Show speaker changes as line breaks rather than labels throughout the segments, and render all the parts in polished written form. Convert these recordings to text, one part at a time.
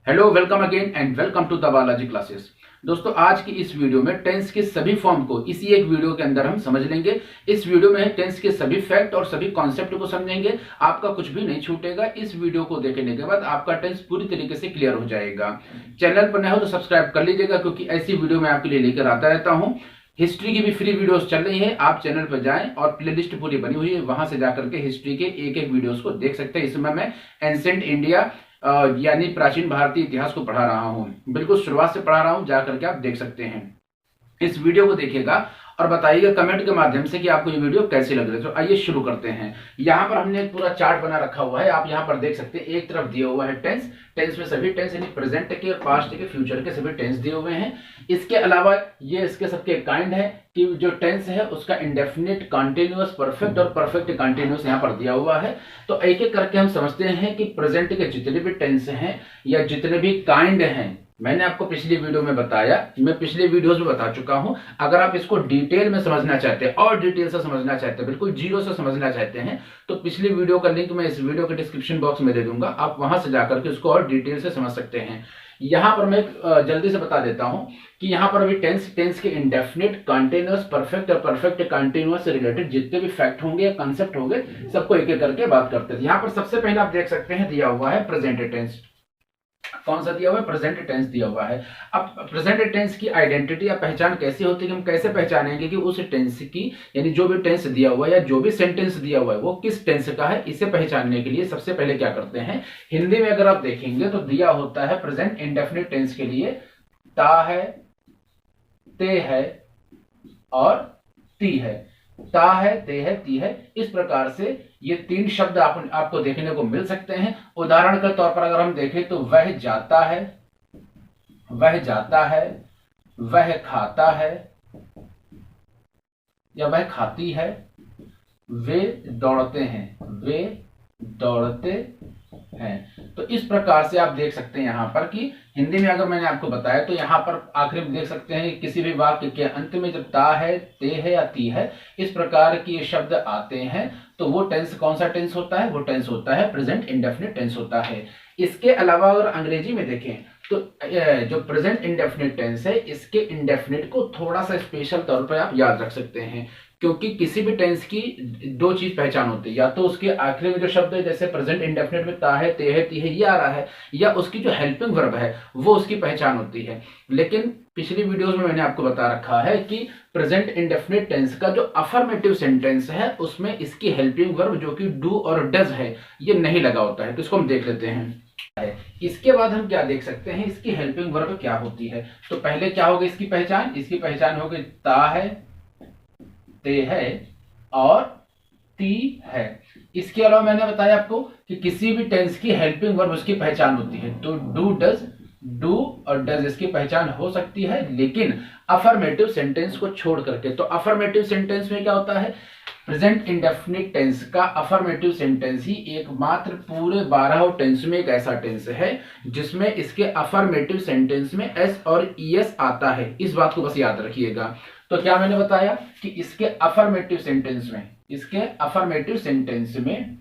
Hello, welcome again and welcome to the Balaji classes. दोस्तों, आज की इस वीडियो में टेंस के सभी फॉर्म को इसी एक वीडियो के अंदर हम समझ लेंगे। इस वीडियो में टेंस के सभी फैक्ट और सभी कॉन्सेप्ट को समझेंगे। आपका कुछ भी नहीं छूटेगा। इस वीडियो को देखने के बाद आपका टेंस पूरी तरीके से क्लियर हो जाएगा। चैनल पर नए हो तो सब्सक्राइब कर लीजिएगा, क्योंकि ऐसी वीडियो मैं आपके लिए लेकर आता रहता हूँ। हिस्ट्री की भी फ्री वीडियोस चल रही है, आप चैनल पर जाएं और प्लेलिस्ट पूरी बनी हुई है, वहां से जाकर के हिस्ट्री के एक एक वीडियोस को देख सकते हैं। इसमें मैं एंशिएंट इंडिया यानी प्राचीन भारतीय इतिहास को पढ़ा रहा हूं, बिल्कुल शुरुआत से पढ़ा रहा हूं, जाकर के आप देख सकते हैं। इस वीडियो को देखिएगा और बताइएगा कमेंट के माध्यम से कि आपको ये वीडियो कैसी लग रही है। तो आइए शुरू करते हैं। यहाँ पर हमने एक पूरा चार्ट बना रखा हुआ है, आप यहाँ पर देख सकते हैं। एक तरफ दिया हुआ है टेंस, टेंस में सभी टेंस यानी प्रेजेंट के और पास्ट के फ्यूचर के सभी टेंस दिए हुए हैं। इसके अलावा ये इसके सबके काइंड है कि जो टेंस है उसका इंडेफिनिट, कंटिन्यूअस, परफेक्ट और परफेक्ट कंटिन्यूअस यहाँ पर दिया हुआ है। तो एक एक करके हम समझते हैं कि प्रेजेंट के जितने भी टेंस हैं या जितने भी काइंड हैं, मैंने आपको पिछली वीडियो में बताया, मैं पिछले वीडियोस में बता चुका हूं। अगर आप इसको डिटेल में समझना चाहते हैं और डिटेल से समझना चाहते हैं, बिल्कुल जीरो से समझना चाहते हैं, तो पिछली वीडियो का लिंक मैं इस वीडियो के डिस्क्रिप्शन बॉक्स में दे दूंगा। आप वहां से जाकर के उसको और डिटेल से समझ सकते हैं। यहां पर मैं जल्दी से बता देता हूं कि यहां पर अभी टेंस के इंडेफिनिट, कंटिन्यूअस, परफेक्ट और परफेक्ट कंटिन्यूअस से रिलेटेड जितने भी फैक्ट होंगे या कंसेप्ट होंगे, सबको एक एक करके बात करते हैं। यहां पर सबसे पहले आप देख सकते हैं दिया हुआ है प्रेजेंट टेंस। कौन सा दिया हुआ है? प्रेजेंट टेंस दिया हुआ है। अब प्रेजेंट टेंस की आइडेंटिटी या पहचान कैसी होती है, हम कैसे पहचानेंगे कि उस टेंस की, यानी जो भी टेंस दिया हुआ है या जो भी सेंटेंस दिया हुआ है वो किस टेंस का है, इसे पहचानने के लिए सबसे पहले क्या करते हैं, हिंदी में अगर आप देखेंगे तो दिया होता है प्रेजेंट इंडेफिनिट टेंस के लिए ता है, ते है और ती है। ता है, ते है, ती है, इस प्रकार से ये तीन शब्द आपको देखने को मिल सकते हैं। उदाहरण के तौर पर अगर हम देखें तो वह जाता है, वह जाता है, वह खाता है या वह खाती है, वे दौड़ते हैं, वे दौड़ते हैं। तो इस प्रकार से आप देख सकते हैं यहां पर कि हिंदी में अगर मैंने आपको बताया तो यहां पर आखिर में देख सकते हैं किसी भी वाक्य के अंत में जब ता है, ते है या ती है, इस प्रकार के ये शब्द आते हैं तो वो टेंस कौन सा टेंस होता है? वो टेंस होता है प्रेजेंट इंडेफिनिट टेंस होता है। इसके अलावा अगर अंग्रेजी में देखें तो जो प्रेजेंट इंडेफिनिट टेंस है, इसके इंडेफिनिट को थोड़ा सा स्पेशल तौर पर आप याद रख सकते हैं, क्योंकि किसी भी टेंस की दो चीज पहचान होती है, या तो उसके आखिर में जो शब्द है, जैसे प्रेजेंट इंडेफिनिट में ता है, ते है, ती है, ये आ रहा है, या उसकी जो हेल्पिंग वर्ब है वो उसकी पहचान होती है। लेकिन पिछली वीडियोस में मैंने आपको बता रखा है कि प्रेजेंट इंडेफिनिट टेंस का जो अफर्मेटिव सेंटेंस है उसमें इसकी हेल्पिंग वर्ब जो कि डू और डज है, ये नहीं लगा होता है। तो इसको हम देख लेते हैं। इसके बाद हम क्या देख सकते हैं, इसकी हेल्पिंग वर्ब क्या होती है। तो पहले क्या होगी इसकी पहचान? इसकी पहचान होगी ता है, ते है और ती है। इसके अलावा मैंने बताया आपको कि किसी भी टेंस की हेल्पिंग वर्ब उसकी पहचान होती है। तो डू, डज, डू और डज इसकी पहचान हो सकती है, लेकिन अफर्मेटिव सेंटेंस को छोड़ करके। तो अफर्मेटिव सेंटेंस में क्या होता है? प्रेजेंट इंडेफिनिट टेंस का अफर्मेटिव सेंटेंस ही एकमात्र पूरे 12 टेंस में एक ऐसा टेंस है जिसमें इसके अफर्मेटिव सेंटेंस में एस और ईएस आता है। इस बात को बस याद रखिएगा। तो क्या मैंने बताया कि इसके अफर्मेटिव सेंटेंस में, इसके अफर्मेटिव सेंटेंस में,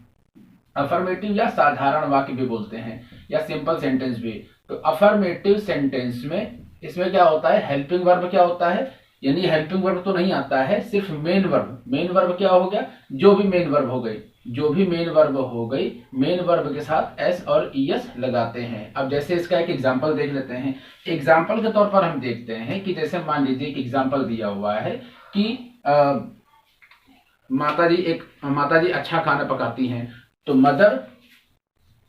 अफर्मेटिव या साधारण वाक्य भी बोलते हैं या सिंपल सेंटेंस भी, तो अफर्मेटिव सेंटेंस में इसमें क्या होता है, हेल्पिंग वर्ब क्या होता है, यानी हेल्पिंग वर्ब तो नहीं आता है, सिर्फ मेन वर्ब। मेन वर्ब क्या हो गया? जो भी मेन वर्ब हो गई, जो भी मेन वर्ब हो गई, मेन वर्ब के साथ एस और ईएस लगाते हैं। अब जैसे इसका एक एग्जांपल देख लेते हैं। एग्जांपल के तौर पर हम देखते हैं कि जैसे मान लीजिए एक एग्जांपल दिया हुआ है कि माताजी अच्छा खाना पकाती हैं। तो मदर,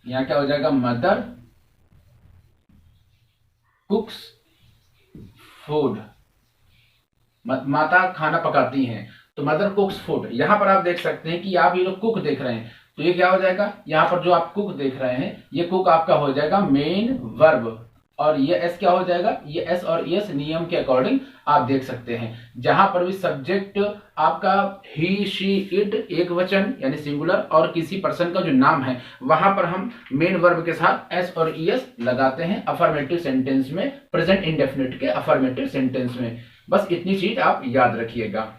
यहाँ क्या हो जाएगा? Mother कुक्स food. माता खाना पकाती हैं तो मदर कुक्स फूड। यहां पर आप देख सकते हैं कि आप ये लोग कुक देख रहे हैं, तो ये क्या हो जाएगा? यहां पर जो आप कुक देख रहे हैं, ये कुक आपका हो जाएगा मेन वर्ब, और ये एस क्या हो जाएगा? ये एस और एस नियम के अकॉर्डिंग आप देख सकते हैं। जहां पर भी सब्जेक्ट आपका ही, शी, इट एक वचन यानी सिंगुलर और किसी पर्सन का जो नाम है, वहां पर हम मेन वर्ब के साथ एस और ईएस लगाते हैं अफर्मेटिव सेंटेंस में, प्रेजेंट इंडेफिनिट के अफर्मेटिव सेंटेंस में। बस इतनी चीज आप याद रखिएगा।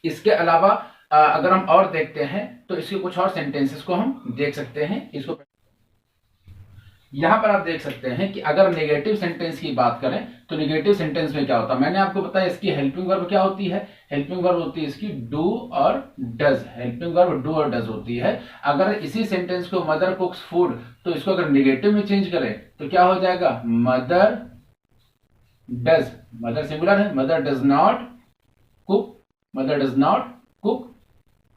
इसके अलावा अगर हम और देखते हैं तो इसके कुछ और सेंटेंसेस को हम देख सकते हैं। इसको यहां पर आप देख सकते हैं कि अगर नेगेटिव सेंटेंस की बात करें तो नेगेटिव सेंटेंस में क्या होता है, मैंने आपको बताया इसकी हेल्पिंग वर्ब क्या होती है, हेल्पिंग वर्ब होती है इसकी डू और डज, हेल्पिंग वर्ब डू और डज होती है। अगर इसी सेंटेंस को मदर कुक्स फूड, तो इसको अगर नेगेटिव में चेंज करें तो क्या हो जाएगा, मदर डज, मदर सिंगुलर है, mother does not cook, mother does not cook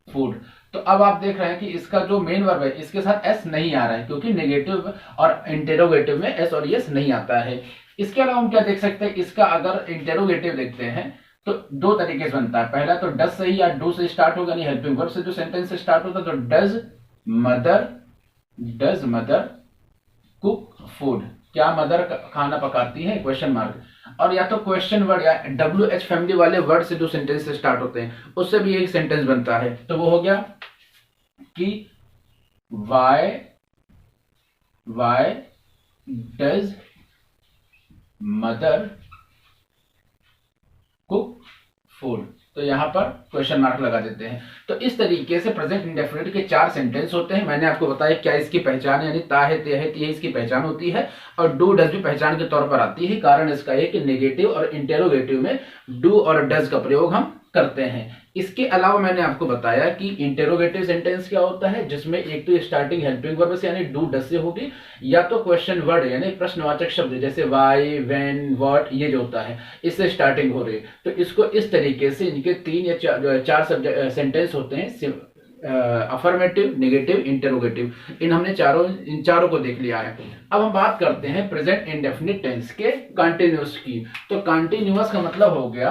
food. तो अब आप देख रहे हैं कि इसका जो मेन वर्ब है इसके साथ एस नहीं आ रहा है, क्योंकि नेगेटिव और इंटेरोगेटिव में एस और एस नहीं आता है। इसके अलावा हम क्या देख सकते हैं, इसका अगर इंटेरोगेटिव देखते हैं तो दो तरीके से बनता है। पहला तो डज से ही या डू से स्टार्ट होगा, यानी हेल्पिंग वर्ब से जो सेंटेंस से स्टार्ट होता है, तो डज मदर कुक फूड, क्या मदर खाना पकाती है, क्वेश्चन मार्क। और या तो क्वेश्चन वर्ड या WH फैमिली वाले वर्ड से जो सेंटेंस से स्टार्ट होते हैं उससे भी एक सेंटेंस बनता है। तो वो हो गया कि why does mother cook food, तो यहां पर क्वेश्चन मार्क लगा देते हैं। तो इस तरीके से प्रेजेंट इंडेफिनिट के 4 सेंटेंस होते हैं। मैंने आपको बताया क्या इसकी पहचान, यानी ता है, ते है, ती है, इसकी पहचान होती है, और डू डज भी पहचान के तौर पर आती है। कारण इसका है कि नेगेटिव और इंटेरोगेटिव में डू और डज का प्रयोग हम करते हैं। इसके अलावा मैंने आपको बताया कि इंटेरोगेटिव सेंटेंस क्या होता है, जिसमें एक तो स्टार्टिंग हेल्पिंग वर्ब से यानी डू डज से होगी, या तो क्वेश्चन वर्ड यानी प्रश्नवाचक शब्द जैसे वाई, व्हेन, व्हाट, ये जो होता है इससे स्टार्टिंग हो रही है। तो इसको इस तरीके से इनके 3 या 4 सेंटेंस होते हैं, अफर्मेटिव, नेगेटिव, इंटेरोगेटिव। इन चारों को देख लिया है। अब हम बात करते हैं प्रेजेंट इंडेफिनिट टेंस के कंटिन्यूअस की। तो कंटिन्यूअस का मतलब हो गया,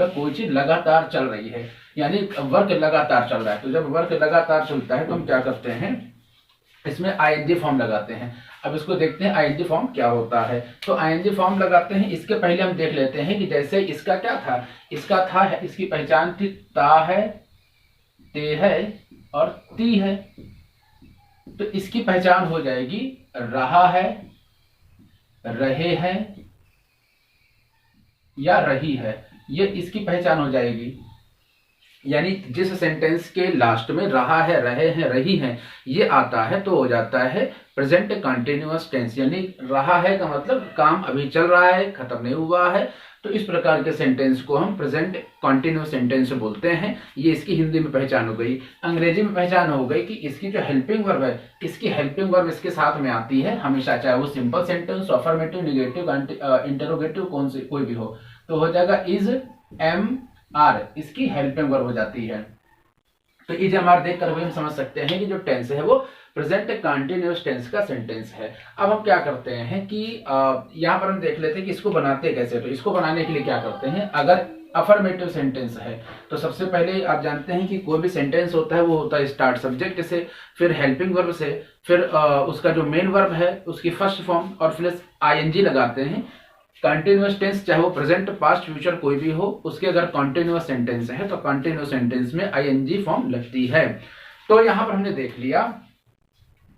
कोई चीज लगातार चल रही है, यानी वर्क लगातार चल रहा है। तो जब वर्क लगातार चलता है तो हम क्या करते हैं, इसमें आईएनजी फॉर्म लगाते हैं। अब इसको देखते हैं आईएनजी फॉर्म क्या होता है। तो आईएनजी फॉर्म लगाते हैं, इसके पहले हम देख लेते हैं कि जैसे इसका क्या था, इसकी पहचान थी ता है, ते है और ती है। तो इसकी पहचान हो जाएगी रहा है, रहे हैं या रही है, ये इसकी पहचान हो जाएगी। यानी जिस सेंटेंस के लास्ट में रहा है, रहे हैं, रही हैं ये आता है तो हो जाता है प्रेजेंट कंटिन्यूअस टेंस। यानी रहा है का मतलब काम अभी चल रहा है, खत्म नहीं हुआ है। तो इस प्रकार के सेंटेंस को हम प्रेजेंट कंटिन्यूअस सेंटेंस बोलते हैं। ये इसकी हिंदी में पहचान हो गई। अंग्रेजी में पहचान हो गई कि इसकी जो हेल्पिंग वर्ब है, इसकी हेल्पिंग वर्ब इसके साथ में आती है हमेशा, चाहे वो simple sentence, affirmative, negative, interrogative कोई भी हो। तो हो जाएगा इज, एम, आर, इसकी हेल्पिंग वर्ब हो जाती है। तो इज एम आर देखकर हम समझ सकते हैं कि जो टेंस है वो प्रेजेंट कंटिन्यूअस टेंस का सेंटेंस है। अब हम क्या करते हैं कि यहां पर हम देख लेते हैं कि इसको बनाते कैसे। तो इसको बनाने के लिए क्या करते हैं, अगर अफर्मेटिव सेंटेंस है तो सबसे पहले आप जानते हैं कि कोई भी सेंटेंस होता है वो होता है स्टार्ट सब्जेक्ट से, फिर हेल्पिंग वर्ब से, फिर उसका जो मेन वर्ब है उसकी फर्स्ट फॉर्म और फिर आईएनजी लगाते हैं। कंटिन्यूअस टेंस चाहे वो प्रेजेंट, पास्ट, फ्यूचर कोई भी हो, उसके अगर कंटिन्यूअस सेंटेंस है तो कंटिन्यूअस सेंटेंस में आईएनजी फॉर्म लगती है। तो यहां पर हमने देख लिया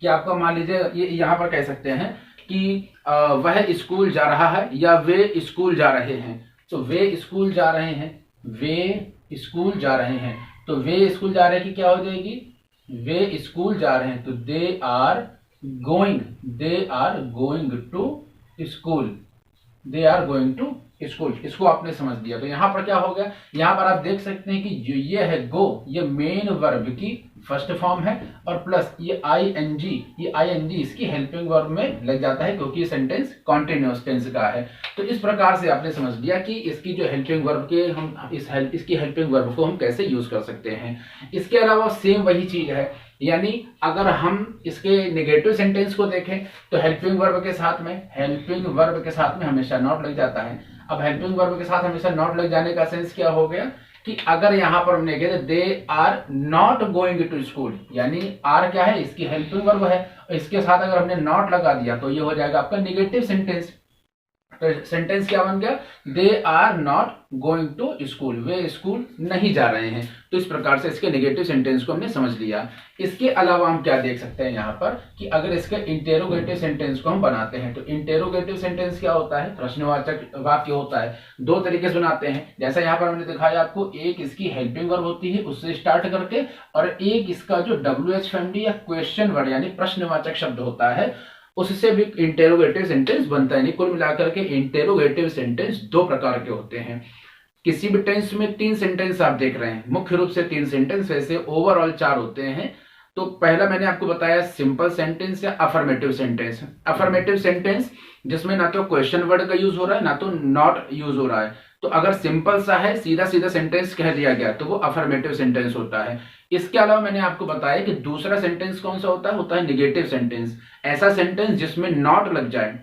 कि आपका मान लीजिए ये यहां पर कह सकते हैं कि वह स्कूल जा रहा है या वे स्कूल जा रहे हैं। तो वे स्कूल जा रहे हैं, वे स्कूल जा रहे हैं। तो वे स्कूल जा रहे हैं कि क्या हो जाएगी, वे स्कूल जा रहे हैं तो they are going to school, they are going to school. इसको आपने समझ लिया। तो यहां पर क्या हो गया, यहां पर आप देख सकते हैं कि जो ये है गो, ये मेन वर्ब की फर्स्ट फॉर्म है, और प्लस ये आईएनजी इसकी हेल्पिंग वर्ब में लग जाता है क्योंकि सेंटेंस कॉन्टिन्यूअस टेंस का है। तो इस प्रकार से आपने समझ लिया कि इसकी जो हेल्पिंग वर्ब के हम इसकी हेल्पिंग वर्ब को हम कैसे यूज कर सकते हैं। इसके अलावा सेम वही चीज है, यानी अगर हम इसके नेगेटिव सेंटेंस को देखें तो हेल्पिंग वर्ब के साथ में हमेशा नॉट लग जाता है। अब हेल्पिंग वर्ब के साथ हमेशा नॉट लग जाने का सेंस क्या हो गया कि अगर यहां पर हमने कहा they are not going to school, यानी आर क्या है, इसकी हेल्पिंग वर्ब है, इसके साथ अगर हमने नॉट लगा दिया तो ये हो जाएगा आपका नेगेटिव सेंटेंस। तो सेंटेंस क्या बन गया, they are not going to school, वे स्कूल नहीं जा रहे हैं। तो इस प्रकार से इसके नेगेटिव सेंटेंस को हमने समझ लिया। इसके अलावा हम क्या देख सकते हैं यहाँ पर कि अगर इसके इंटेरोगेटिव सेंटेंस को हम बनाते हैं तो इंटेरोगेटिव सेंटेंस क्या होता है, प्रश्नवाचक वाक्य होता है। दो तरीके से बनाते हैं, जैसा यहाँ पर हमने दिखाया आपको, एक इसकी हेल्पिंग वर्ब होती है उससे स्टार्ट करके, और एक इसका जो WH फैमिली या क्वेश्चन वर्ड यानी प्रश्नवाचक शब्द होता है उससे भी इंटेरोगेटिव सेंटेंस बनता है। कुल मिलाकर के इंटेरोगेटिव सेंटेंस दो प्रकार के होते हैं। किसी भी टेंस में 3 सेंटेंस आप देख रहे हैं, मुख्य रूप से 3 सेंटेंस, वैसे ओवरऑल 4 होते हैं। तो पहला मैंने आपको बताया सिंपल सेंटेंस या अफर्मेटिव सेंटेंस। अफर्मेटिव सेंटेंस जिसमें ना तो क्वेश्चन वर्ड का यूज हो रहा है ना तो नॉट यूज हो रहा है। तो अगर सिंपल सा है, सीधा सीधा सेंटेंस कह दिया गया, तो वो अफर्मेटिव सेंटेंस होता है। इसके अलावा मैंने आपको बताया कि दूसरा सेंटेंस कौन सा होता है निगेटिव सेंटेंस। ऐसा सेंटेंस जिसमें नॉट लग जाए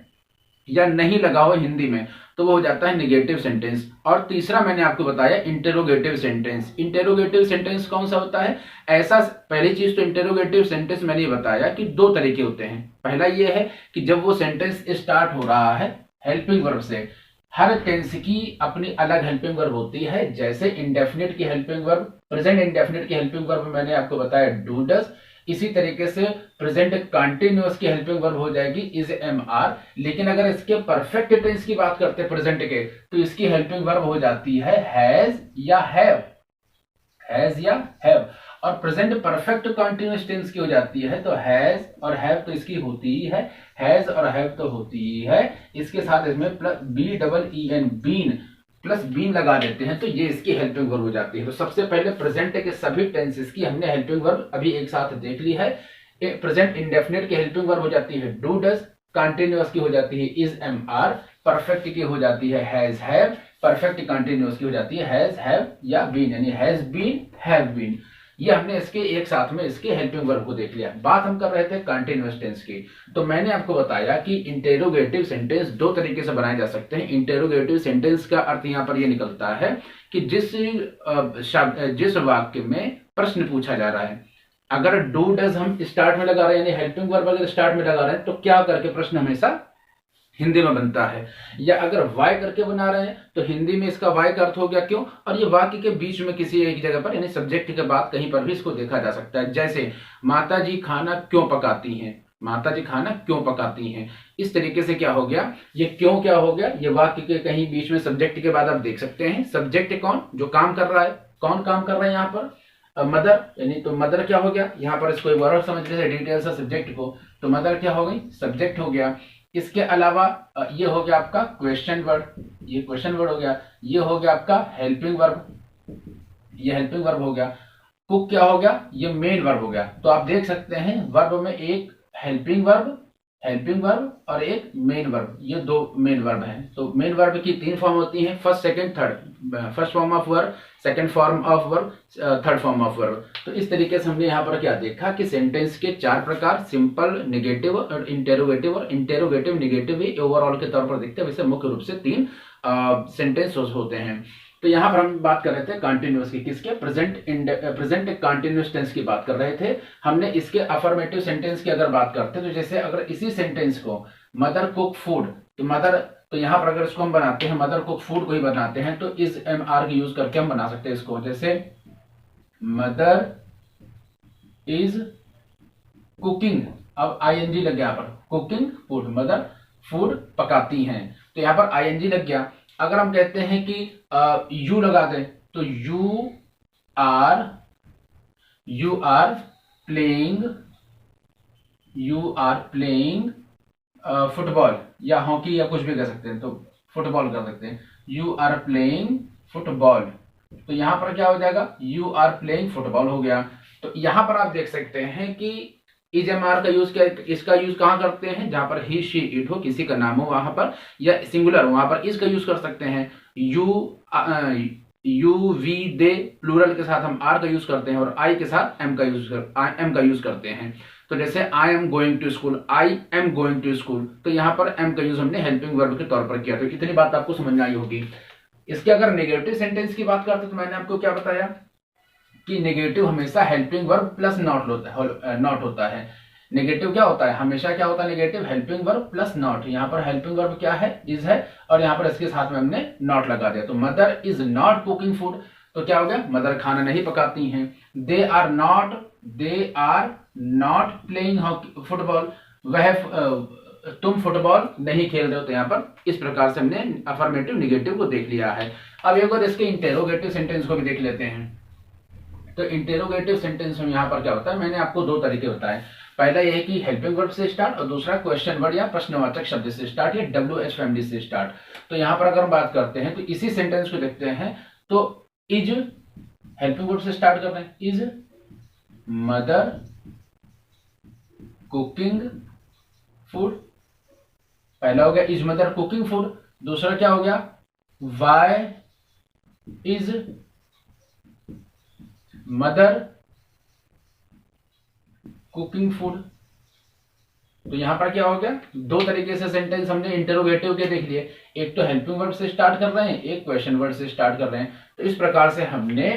या नहीं लगा हो हिंदी में, तो वो हो जाता है निगेटिव सेंटेंस। और तीसरा मैंने आपको बताया इंटेरोगेटिव सेंटेंस। इंटेरोगेटिव सेंटेंस कौन सा होता है? ऐसा, पहली चीज तो इंटेरोगेटिव सेंटेंस मैंने बताया कि 2 तरीके होते हैं। पहला ये है कि जब वो सेंटेंस स्टार्ट हो रहा है हेल्पिंग वर्ब से। हर टेंस की अपनी अलग हेल्पिंग वर्ब होती है। जैसे इंडेफिनिट की हेल्पिंग वर्ब, प्रेजेंट इंडेफिनिट की हेल्पिंग वर्ब मैंने आपको बताया डू डज। इसी तरीके से प्रेजेंट कंटिन्यूअस की हेल्पिंग वर्ब हो जाएगी इज एम आर। लेकिन अगर इसके परफेक्ट टेंस की बात करते हैं प्रेजेंट के, तो इसकी हेल्पिंग वर्ब हो जाती है हैज या हैव, हैज या हैव। और प्रेजेंट परफेक्ट कंटिन्यूअस टेंस की हो जाती है तो हैज और हैव, तो इसकी होती ही है हैज और हैव, तो होती ही है। इसके साथ इसमें plus B double E N, been plus been लगा देते हैं, तो ये इसकी हेल्पिंग वर्ब हो जाती है। तो सबसे पहले प्रेजेंट के सभी टेंसेस की हमने हेल्पिंग वर्ब अभी एक साथ देख ली है। प्रेजेंट इंडेफिनिट की हेल्पिंग वर्ब हो जाती है डू डज, कंटिन्यूअस की हो जाती है इज एम आर, परफेक्ट की हो जाती है हैज हैव, परफेक्ट कंटिन्यूअस की हो जाती है हैज हैव या बीन, यानी हैज बीन हैव बीन। ये हमने इसके एक साथ में इसके हेल्पिंग वर्ब को देख लिया। बात हम कर रहे थे कंटीन्यूअस टेंस की। तो मैंने आपको बताया कि इंटेरोगेटिव सेंटेंस 2 तरीके से बनाए जा सकते हैं। इंटेरोगेटिव सेंटेंस का अर्थ यहाँ पर ये निकलता है कि जिस वाक्य में प्रश्न पूछा जा रहा है, अगर डू डज हम स्टार्ट में लगा रहे हैं, यानी हेल्पिंग वर्ब अगर स्टार्ट में लगा रहे हैं, तो क्या करके प्रश्न हमेशा हिंदी में बनता है। या अगर वाई करके बना रहे हैं तो हिंदी में इसका वाई का अर्थ हो गया क्यों, और ये वाक्य के बीच में किसी एक जगह पर, यानी सब्जेक्ट के बाद कहीं पर भी इसको देखा जा सकता है। जैसे माता जी खाना क्यों पकाती हैं, माता जी खाना क्यों पकाती हैं। इस तरीके से क्या हो गया, ये क्यों क्या हो गया, ये वाक्य के कहीं बीच में सब्जेक्ट के बाद आप देख सकते हैं। सब्जेक्ट कौन, जो काम कर रहा है, कौन काम कर रहा है यहाँ पर, मदर, यानी तो मदर क्या हो गया, यहाँ पर इसको एक बार समझ लीजिए डिटेल से सब्जेक्ट को, तो मदर क्या हो गई, सब्जेक्ट हो गया। इसके अलावा ये हो गया आपका क्वेश्चन वर्ड, ये क्वेश्चन वर्ड हो गया। ये हो गया आपका हेल्पिंग वर्ब, ये हेल्पिंग वर्ब हो गया। कुक क्या हो गया, ये मेन वर्ब हो गया। तो आप देख सकते हैं वर्ब में एक हेल्पिंग वर्ब और एक मेन वर्ब, ये 2 मेन वर्ब हैं। तो मेन वर्ब की 3 फॉर्म होती हैं, first second third, first form of verb, second form of verb, third form of verb. तो इस तरीके से हमने यहाँ पर क्या देखा कि सेंटेंस के 4 प्रकार, सिंपल, नेगेटिव और इंटेरोगेटिव नेगेटिव ओवरऑल के तौर पर देखते हैं। वैसे मुख्य रूप से 3 सेंटेंस होते हैं। तो यहाँ पर हम बात कर रहे थे कंटिन्यूअस की, किसके, प्रेजेंट कंटिन्यूअस टेंस की बात कर रहे थे। हमने इसके अफर्मेटिव सेंटेंस की अगर बात करते हैं, तो जैसे अगर इसी सेंटेंस को मदर कुक फूड, तो मदर, तो यहाँ पर अगर इसको हम बनाते हैं मदर कुक फूड को ही बनाते हैं, तो इस एम आर की यूज करके हम बना सकते हैं इसको। जैसे मदर इज कुकिंग, अब आईएनजी लग गया यहाँ पर, कुकिंग फूड, मदर फूड पकाती हैं, तो यहाँ पर आईएनजी लग गया। अगर हम कहते हैं कि यू लगा दें, तो यू आर प्लेइंग फुटबॉल या हॉकी या कुछ भी कर सकते हैं, तो फुटबॉल कर सकते हैं, यू आर प्लेइंग फुटबॉल। तो यहां पर क्या हो जाएगा, यू आर प्लेइंग फुटबॉल हो गया। तो यहां पर आप देख सकते हैं कि इज एम आर का यूज क्या, इसका यूज कहां करते हैं, जहां पर ही शी इट हो, किसी का नाम हो वहां पर, या सिंगुलर हो वहां पर इसका यूज कर सकते हैं। यू वी दे प्लूरल के साथ हम आर का यूज करते हैं, और आई के साथ एम का यूज करते हैं। तो जैसे I am going to school, I am going to school, तो यहाँ पर एम का यूज हमने हेल्पिंग वर्ब के तौर पर किया। तो इतनी बात आपको समझ में आई होगी। इसके अगर नेगेटिव सेंटेंस की बात करते तो मैंने आपको क्या बताया कि नेगेटिव हमेशा हेल्पिंग वर्ब प्लस नॉट होता है। नेगेटिव क्या होता है, हमेशा क्या होता है negative, helping verb plus not. यहाँ पर हेल्पिंग वर्ब क्या है, इज है, और यहाँ पर इसके साथ में हमने नॉट लगा दिया। तो mother is not cooking food, तो क्या हो गया, मदर खाना नहीं पकाती हैं। They are not playing football, वह तुम फुटबॉल नहीं खेल रहे हो। तो यहाँ पर इस प्रकार से हमने अफर्मेटिव नेगेटिव को देख लिया है। अब एक बार इसके इंटेरोगेटिव सेंटेंस को भी देख लेते हैं। तो इंटेरोगेटिव सेंटेंस में यहाँ पर क्या होता है, मैंने आपको 2 तरीके बताए। पहला यह है कि हेल्पिंग वर्ब से स्टार्ट, और दूसरा क्वेश्चन वर्ड या प्रश्नवाचक शब्द से स्टार्ट या WH फैमिली से स्टार्ट। तो यहां पर अगर हम बात करते हैं तो इसी सेंटेंस को देखते हैं, तो इज हेल्पिंग वर्ब से स्टार्ट कर रहे हैं, इज मदर कुकिंग फूड, पहला हो गया इज मदर कुकिंग फूड। दूसरा क्या हो गया, why is mother cooking food. तो यहां पर क्या हो गया, दो तरीके से सेंटेंस हमने इंटरोगेटिव के देख लिए, एक तो हेल्पिंग वर्ब से स्टार्ट कर रहे हैं, एक क्वेश्चन वर्ड से स्टार्ट कर रहे हैं। तो इस प्रकार से हमने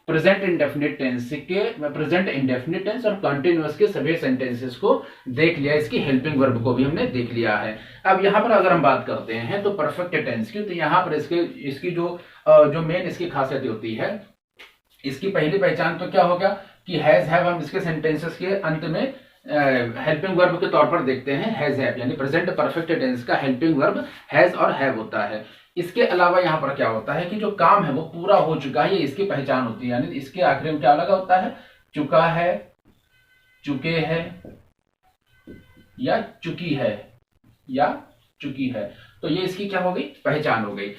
प्रेजेंट इंडेफिनिट टेंस और कंटिन्यूअस के सभी सेंटेंसेस को देख लिया, इसकी हेल्पिंग वर्ब को भी हमने देख लिया है। अब यहाँ पर अगर हम बात करते हैं तो परफेक्ट टेंस की, तो यहाँ पर इसकी जो मेन इसकी खासियत होती है, इसकी पहली पहचान तो क्या हो गया कि हैज हैव हम इसके सेंटेंसेस के अंत में हेल्पिंग वर्ब के तौर पर देखते हैं हैज हैव, यानी प्रेजेंट परफेक्ट टेंस का हेल्पिंग वर्ब हैज और हैव होता है। इसके अलावा यहाँ पर क्या होता है कि जो काम है वो पूरा हो चुका है, ये इसकी पहचान होती है, यानी इसके आखिर में क्या लगा होता है, चुका है, चुके हैं या चुकी है या चुकी है। तो ये इसकी क्या हो गई, पहचान हो गई।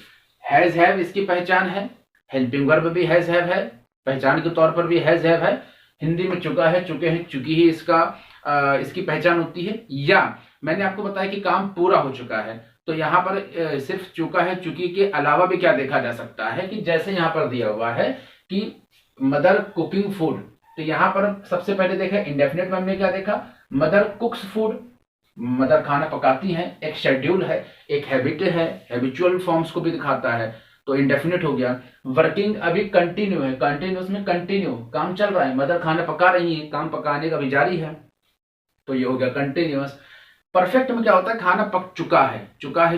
हैज हैव इसकी पहचान है, हेल्पिंग वर्ब भी हैज हैव है, पहचान के तौर पर भी हैज हैव है। हिंदी में चुका है, चुके हैं, चुकी ही इसकी पहचान होती है। या मैंने आपको बताया कि काम पूरा हो चुका है, तो यहाँ पर सिर्फ चुका है, चुकी के अलावा भी क्या देखा जा सकता है कि जैसे यहाँ पर दिया हुआ है कि मदर कुकिंग फूड, तो यहाँ पर सबसे पहले देखा इंडेफिनिट में हमने क्या देखा, मदर कुक्स फूड, मदर खाना पकाती हैं, एक शेड्यूल है, एक हैबिट है, हैबिचुअल फॉर्म्स को भी दिखाता है, तो इंडेफिनिट हो गया। वर्किंग अभी कंटिन्यू है, कंटिन्यूस में कंटिन्यू, काम चल रहा है, मदर खाना पका रही है, काम पकाने का भी जारी है, तो ये हो गया कंटिन्यूअस। परफेक्ट में क्या होता है, खाना पक चुका है,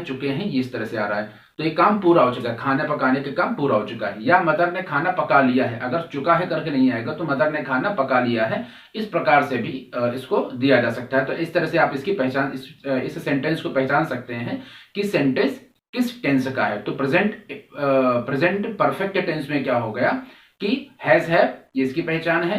चुके हैं, ये इस तरह से आ रहा है, तो ये काम पूरा हो चुका है, खाना पकाने के काम पूरा हो चुका है। या मदर ने खाना पका लिया है, अगर चुका है करके नहीं आएगा तो मदर ने खाना पका लिया है, इस प्रकार से भी इसको दिया जा सकता है। तो इस तरह से आप इसकी पहचान, इस सेंटेंस को पहचान सकते हैं कि सेंटेंस किस टेंस का है। तो प्रेजेंट परफेक्ट टेंस में क्या हो गया कि हैज हैव, ये इसकी पहचान है,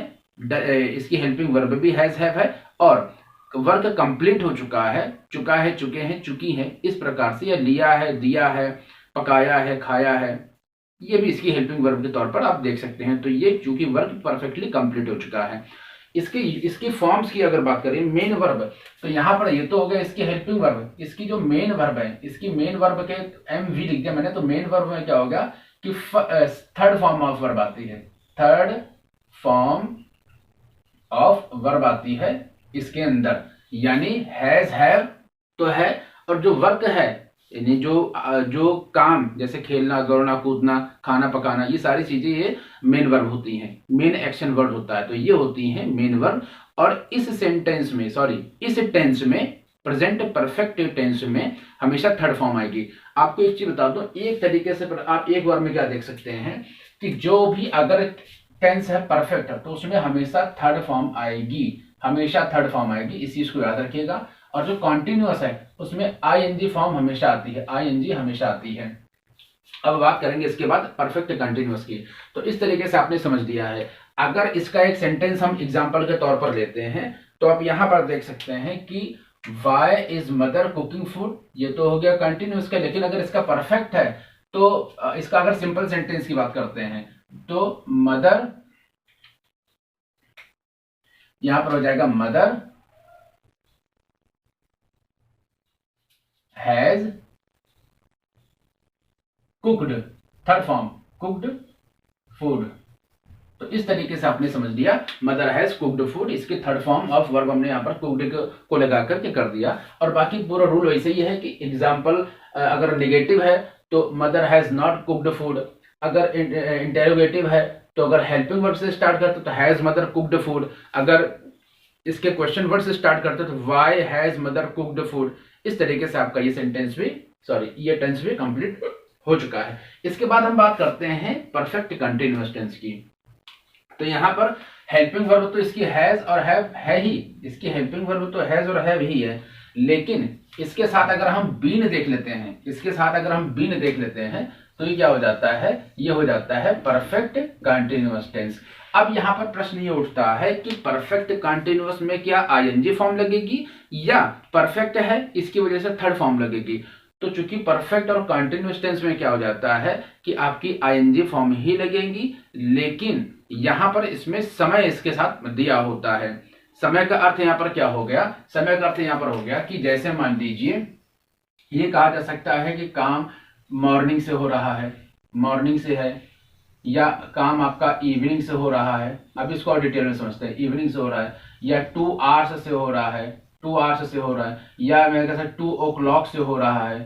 इसकी हेल्पिंग वर्ब भी हैज हैव है, और वर्क कंप्लीट हो चुका है, चुके हैं, चुकी है, इस प्रकार से, या लिया है, दिया है, पकाया है, खाया है, ये भी इसकी हेल्पिंग वर्ब के तौर पर आप देख सकते हैं। तो ये चूंकि वर्क परफेक्टली कंप्लीट हो चुका है। इसकी फॉर्म्स की अगर बात करें, मेन वर्ब, तो यहाँ पर ये तो हो गया इसकी हेल्पिंग वर्ब। इसकी जो मेन वर्ब है, इसकी मेन वर्ब के MV लिख दिया मैंने, तो मेन वर्ब में क्या होगा कि थर्ड फॉर्म ऑफ वर्ब आती है, थर्ड फॉर्म ऑफ वर्ब आती है इसके अंदर, यानी हैज हैव तो है, और जो वर्क है यानी जो काम, जैसे खेलना, दौड़ना, कूदना, खाना पकाना, ये सारी चीजें ये मेन वर्ब होती हैं, मेन एक्शन वर्ड होता है, तो ये होती हैं मेन वर्ब। और इस टेंस में प्रेजेंट परफेक्ट टेंस में हमेशा थर्ड फॉर्म आएगी। आपको एक चीज बता दो, एक तरीके से आप एक बार में क्या देख सकते हैं कि जो भी अगर टेंस है परफेक्ट है तो उसमें हमेशा थर्ड फॉर्म आएगी, हमेशा थर्ड फॉर्म आएगी, इस चीज को याद रखिएगा। और जो कॉन्टिन्यूअस है उसमें ING फॉर्म हमेशा आती है, ING हमेशा आती है। अब बात करेंगे इसके बाद परफेक्ट कंटिन्यूअस की। तो इस तरीके से आपने समझ लिया है। अगर इसका एक सेंटेंस हम एग्जांपल के तौर पर लेते हैं तो आप यहां पर देख सकते हैं कि why is mother cooking food, ये तो हो गया कंटिन्यूअस का। लेकिन अगर इसका परफेक्ट है तो इसका अगर सिंपल सेंटेंस की बात करते हैं तो मदर, यहां पर हो जाएगा mother has cooked, third form cooked food. तो इस तरीके से आपने समझ लिया मदर हैज कुक्ड फूड, इसके थर्ड फॉर्म ऑफ वर्ब हमने यहाँ पर कुक्ड को लगा करके कर दिया। और बाकी पूरा रूल वैसे ही है कि एग्जाम्पल अगर निगेटिव है तो mother has not cooked food, अगर इंटेरोगेटिव है तो अगर हेल्पिंग वर्ब से स्टार्ट करते तो हैज मदर कुक्ड फूड, अगर इसके क्वेश्चन वर्ड से स्टार्ट करते तो why has mother cooked food. इस तरीके से आपका ये टेंस भी कंप्लीट हो चुका है। इसके बाद हम बात करते हैं परफेक्ट कंटिन्यूअस टेंस की। तो यहाँ पर हेल्पिंग वर्ब तो इसकी हैज और हैव है ही, इसकी हेल्पिंग वर्ब तो हैज और हैव ही है, लेकिन इसके साथ अगर हम बीन देख लेते हैं, तो ये क्या हो जाता है, ये हो जाता है परफेक्ट कंटीन्यूअस टेंस। अब यहाँ पर प्रश्न ये उठता है कि परफेक्ट कंटीन्यूअस में क्या आईएनजी फॉर्म लगेगी या परफेक्ट है इसकी वजह से थर्ड फॉर्म लगेगी। तो चूंकि परफेक्ट और कंटीन्यूअस टेंस में क्या हो जाता है कि आपकी आईएनजी फॉर्म ही लगेगी, लेकिन यहां पर इसमें समय इसके साथ दिया होता है। समय का अर्थ यहां पर क्या हो गया, समय का अर्थ यहां पर हो गया कि जैसे मान लीजिए ये कहा जा सकता है कि काम मॉर्निंग से हो रहा है, मॉर्निंग से है, या काम आपका इवनिंग से हो रहा है। अब इसको और डिटेल में समझते हैं, इवनिंग से हो रहा है या 2 आवर्स से हो रहा है, 2 आवर्स से हो रहा है, या मैं कह सकता 2 o'clock से हो रहा है,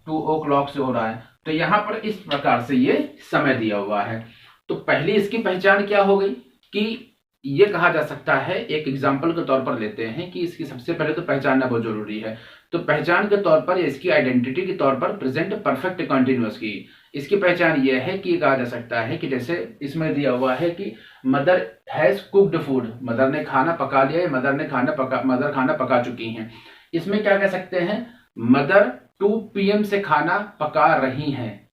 2 o'clock से हो रहा है। तो यहां पर इस प्रकार से ये समय दिया हुआ है। तो पहली इसकी पहचान क्या हो गई कि ये कहा जा सकता है, एक एग्जाम्पल के तौर पर लेते हैं कि इसकी सबसे पहले तो पहचानना बहुत जरूरी है। तो पहचान के तौर पर, इसकी आइडेंटिटी के तौर पर प्रेजेंट परफेक्ट कंटीन्यूअस की इसकी पहचान ये है कि कहा जा सकता है कि जैसे इसमें दिया हुआ है कि mother has cooked food, mother ने खाना पका लिया है, मदर खाना पका चुकी हैं। इसमें क्या कह सकते हैं, मदर 2 PM से खाना पका रही हैं।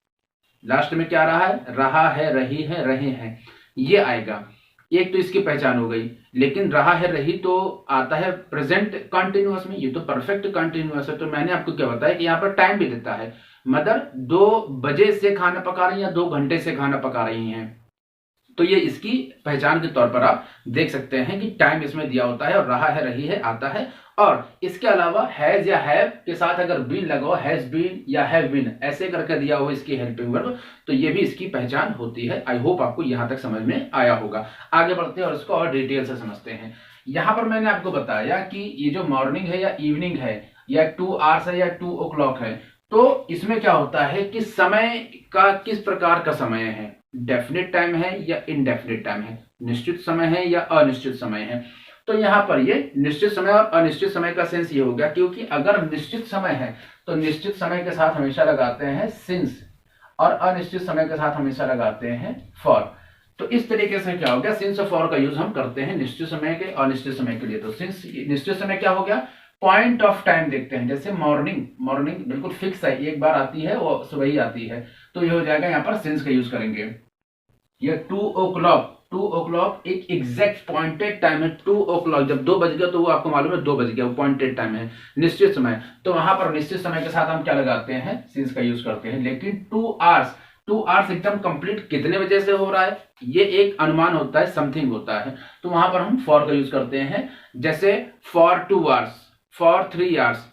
लास्ट में क्या रहा है, रही है, रहे हैं, ये आएगा। एक तो इसकी पहचान हो गई, लेकिन रहा है रही तो आता है प्रेजेंट कंटीन्यूअस में, ये तो परफेक्ट कंटीन्यूअस है। तो मैंने आपको क्या बताया कि यहाँ पर टाइम भी देता है, मदर 2 बजे से खाना पका रही है, 2 घंटे से खाना पका रही हैं। तो ये इसकी पहचान के तौर पर आप देख सकते हैं कि टाइम इसमें दिया होता है और रहा है रही है आता है। और इसके अलावा हैज या हैव के साथ अगर बीन लगा हो, हैज बीन या हैव बीन ऐसे करके दिया हो इसकी हेल्पिंग वर्ब, तो ये भी इसकी पहचान होती है। आई होप आपको यहां तक समझ में आया होगा। आगे बढ़ते हैं और इसको और डिटेल से समझते हैं। यहां पर मैंने आपको बताया कि ये जो मॉर्निंग है या इवनिंग है या 2 आवर्स है या 2 o'clock है, तो इसमें क्या होता है कि समय का किस प्रकार का समय है, डेफिनेट टाइम है या इनडेफिनेट टाइम है, निश्चित समय है या अनिश्चित समय है। तो यहां पर ये निश्चित समय और अनिश्चित समय का सेंस ये हो गया, क्योंकि अगर निश्चित समय है तो निश्चित समय के साथ हमेशा लगाते हैं सिंस, और अनिश्चित समय के साथ हमेशा लगाते हैं फॉर। तो इस तरीके से क्या हो गया, सिंस और फॉर का यूज हम करते हैं निश्चित समय के अनिश्चित समय के लिए। तो सिंस निश्चित समय क्या हो गया, पॉइंट ऑफ टाइम देखते हैं, जैसे मॉर्निंग, मॉर्निंग बिल्कुल फिक्स है, एक बार आती है वो सुबह ही आती है, तो ये हो जाएगा यहाँ पर सिंस का यूज करेंगे। ये 2 o'clock, 2 o'clock एक एग्जैक्ट पॉइंटेड टाइम है। 2 o'clock जब 2 बज गया तो वो आपको मालूम है 2 बज गया, वो पॉइंटेड टाइम है, निश्चित समय। तो वहां पर निश्चित समय के साथ हम क्या लगाते हैं, सिंस का यूज करते हैं। लेकिन 2 आवर्स एकदम कंप्लीट कितने बजे से हो रहा है, ये एक अनुमान होता है, समथिंग होता है, तो वहां पर हम फॉर का यूज करते हैं। जैसे for 2 hours, for 3 hours,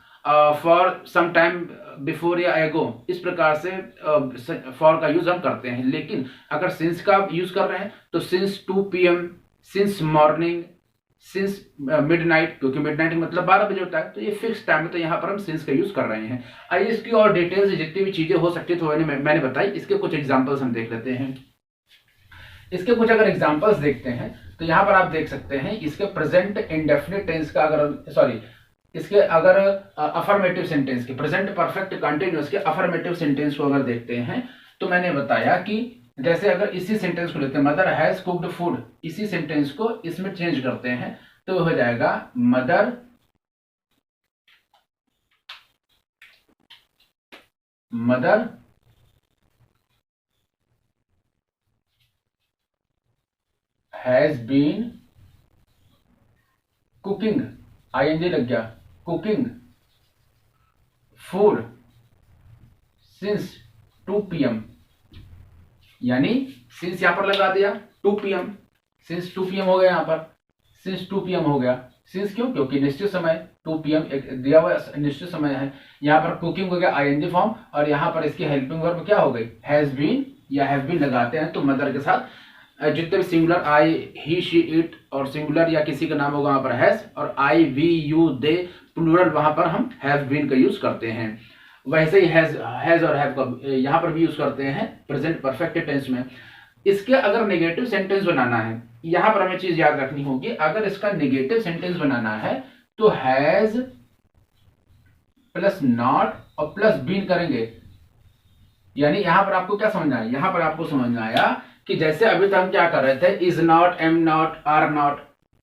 for some time before या एगो, इस प्रकार से फॉर का यूज हम करते हैं। लेकिन अगर सिंस का यूज कर रहे हैं तो since 2 PM, since morning, since midnight, क्योंकि मिडनाइट मतलब 12 बजे होता है, तो ये फिक्स टाइम है, तो यहाँ पर हम सिंस का यूज कर रहे हैं। आइए इसकी और डिटेल से जितनी भी चीजें हो सकती है तो मैंने बताई, इसके कुछ एग्जाम्पल्स हम देख लेते हैं। इसके कुछ अगर एग्जाम्पल्स देखते हैं तो यहाँ पर आप देख सकते हैं इसके प्रेजेंट इंडेफिनिट टेंस का, इसके अगर अफर्मेटिव सेंटेंस के, प्रेजेंट परफेक्ट कंटीन्यूअस के अफर्मेटिव सेंटेंस को अगर देखते हैं तो मैंने बताया कि जैसे अगर इसी सेंटेंस को लेते हैं, मदर हैज कुक्ड फूड, इसी सेंटेंस को इसमें चेंज करते हैं तो हो जाएगा mother has been cooking, ING लग गया, कुकिंग फूड सिंस 2 PM, यानी सिंस यहां पर लगा दिया 2 PM, सिंस 2 PM हो गया, यहां पर सिंस 2 PM हो गया। सिंस क्यों, क्योंकि निश्चित समय 2 PM एक दिया हुआ निश्चित समय है। यहां पर कुकिंग हो गया आईएनजी फॉर्म, और यहां पर इसकी हेल्पिंग वर्ब क्या हो गई, हैज बीन या हैव बीन लगाते हैं तो मदर के साथ जितने भी singular I, he, she, it और सिंगुलर या किसी का नाम होगा वहां पर हैज, और आई, वी, यू, दे प्लूरल वहां पर हम हैव बीन का यूज करते हैं। वैसे ही हैज और हैव का यहां पर भी यूज करते हैं प्रेजेंट परफेक्ट टेंस में। इसके अगर नेगेटिव सेंटेंस बनाना है, यहां पर हमें चीज याद रखनी होगी, अगर इसका नेगेटिव सेंटेंस बनाना है तो हैज प्लस नॉट और प्लस बीन करेंगे। यानी यहां पर आपको क्या समझना है, यहां पर आपको समझना आया कि जैसे अभी तक हम क्या कर रहे थे, is not, am not, are not,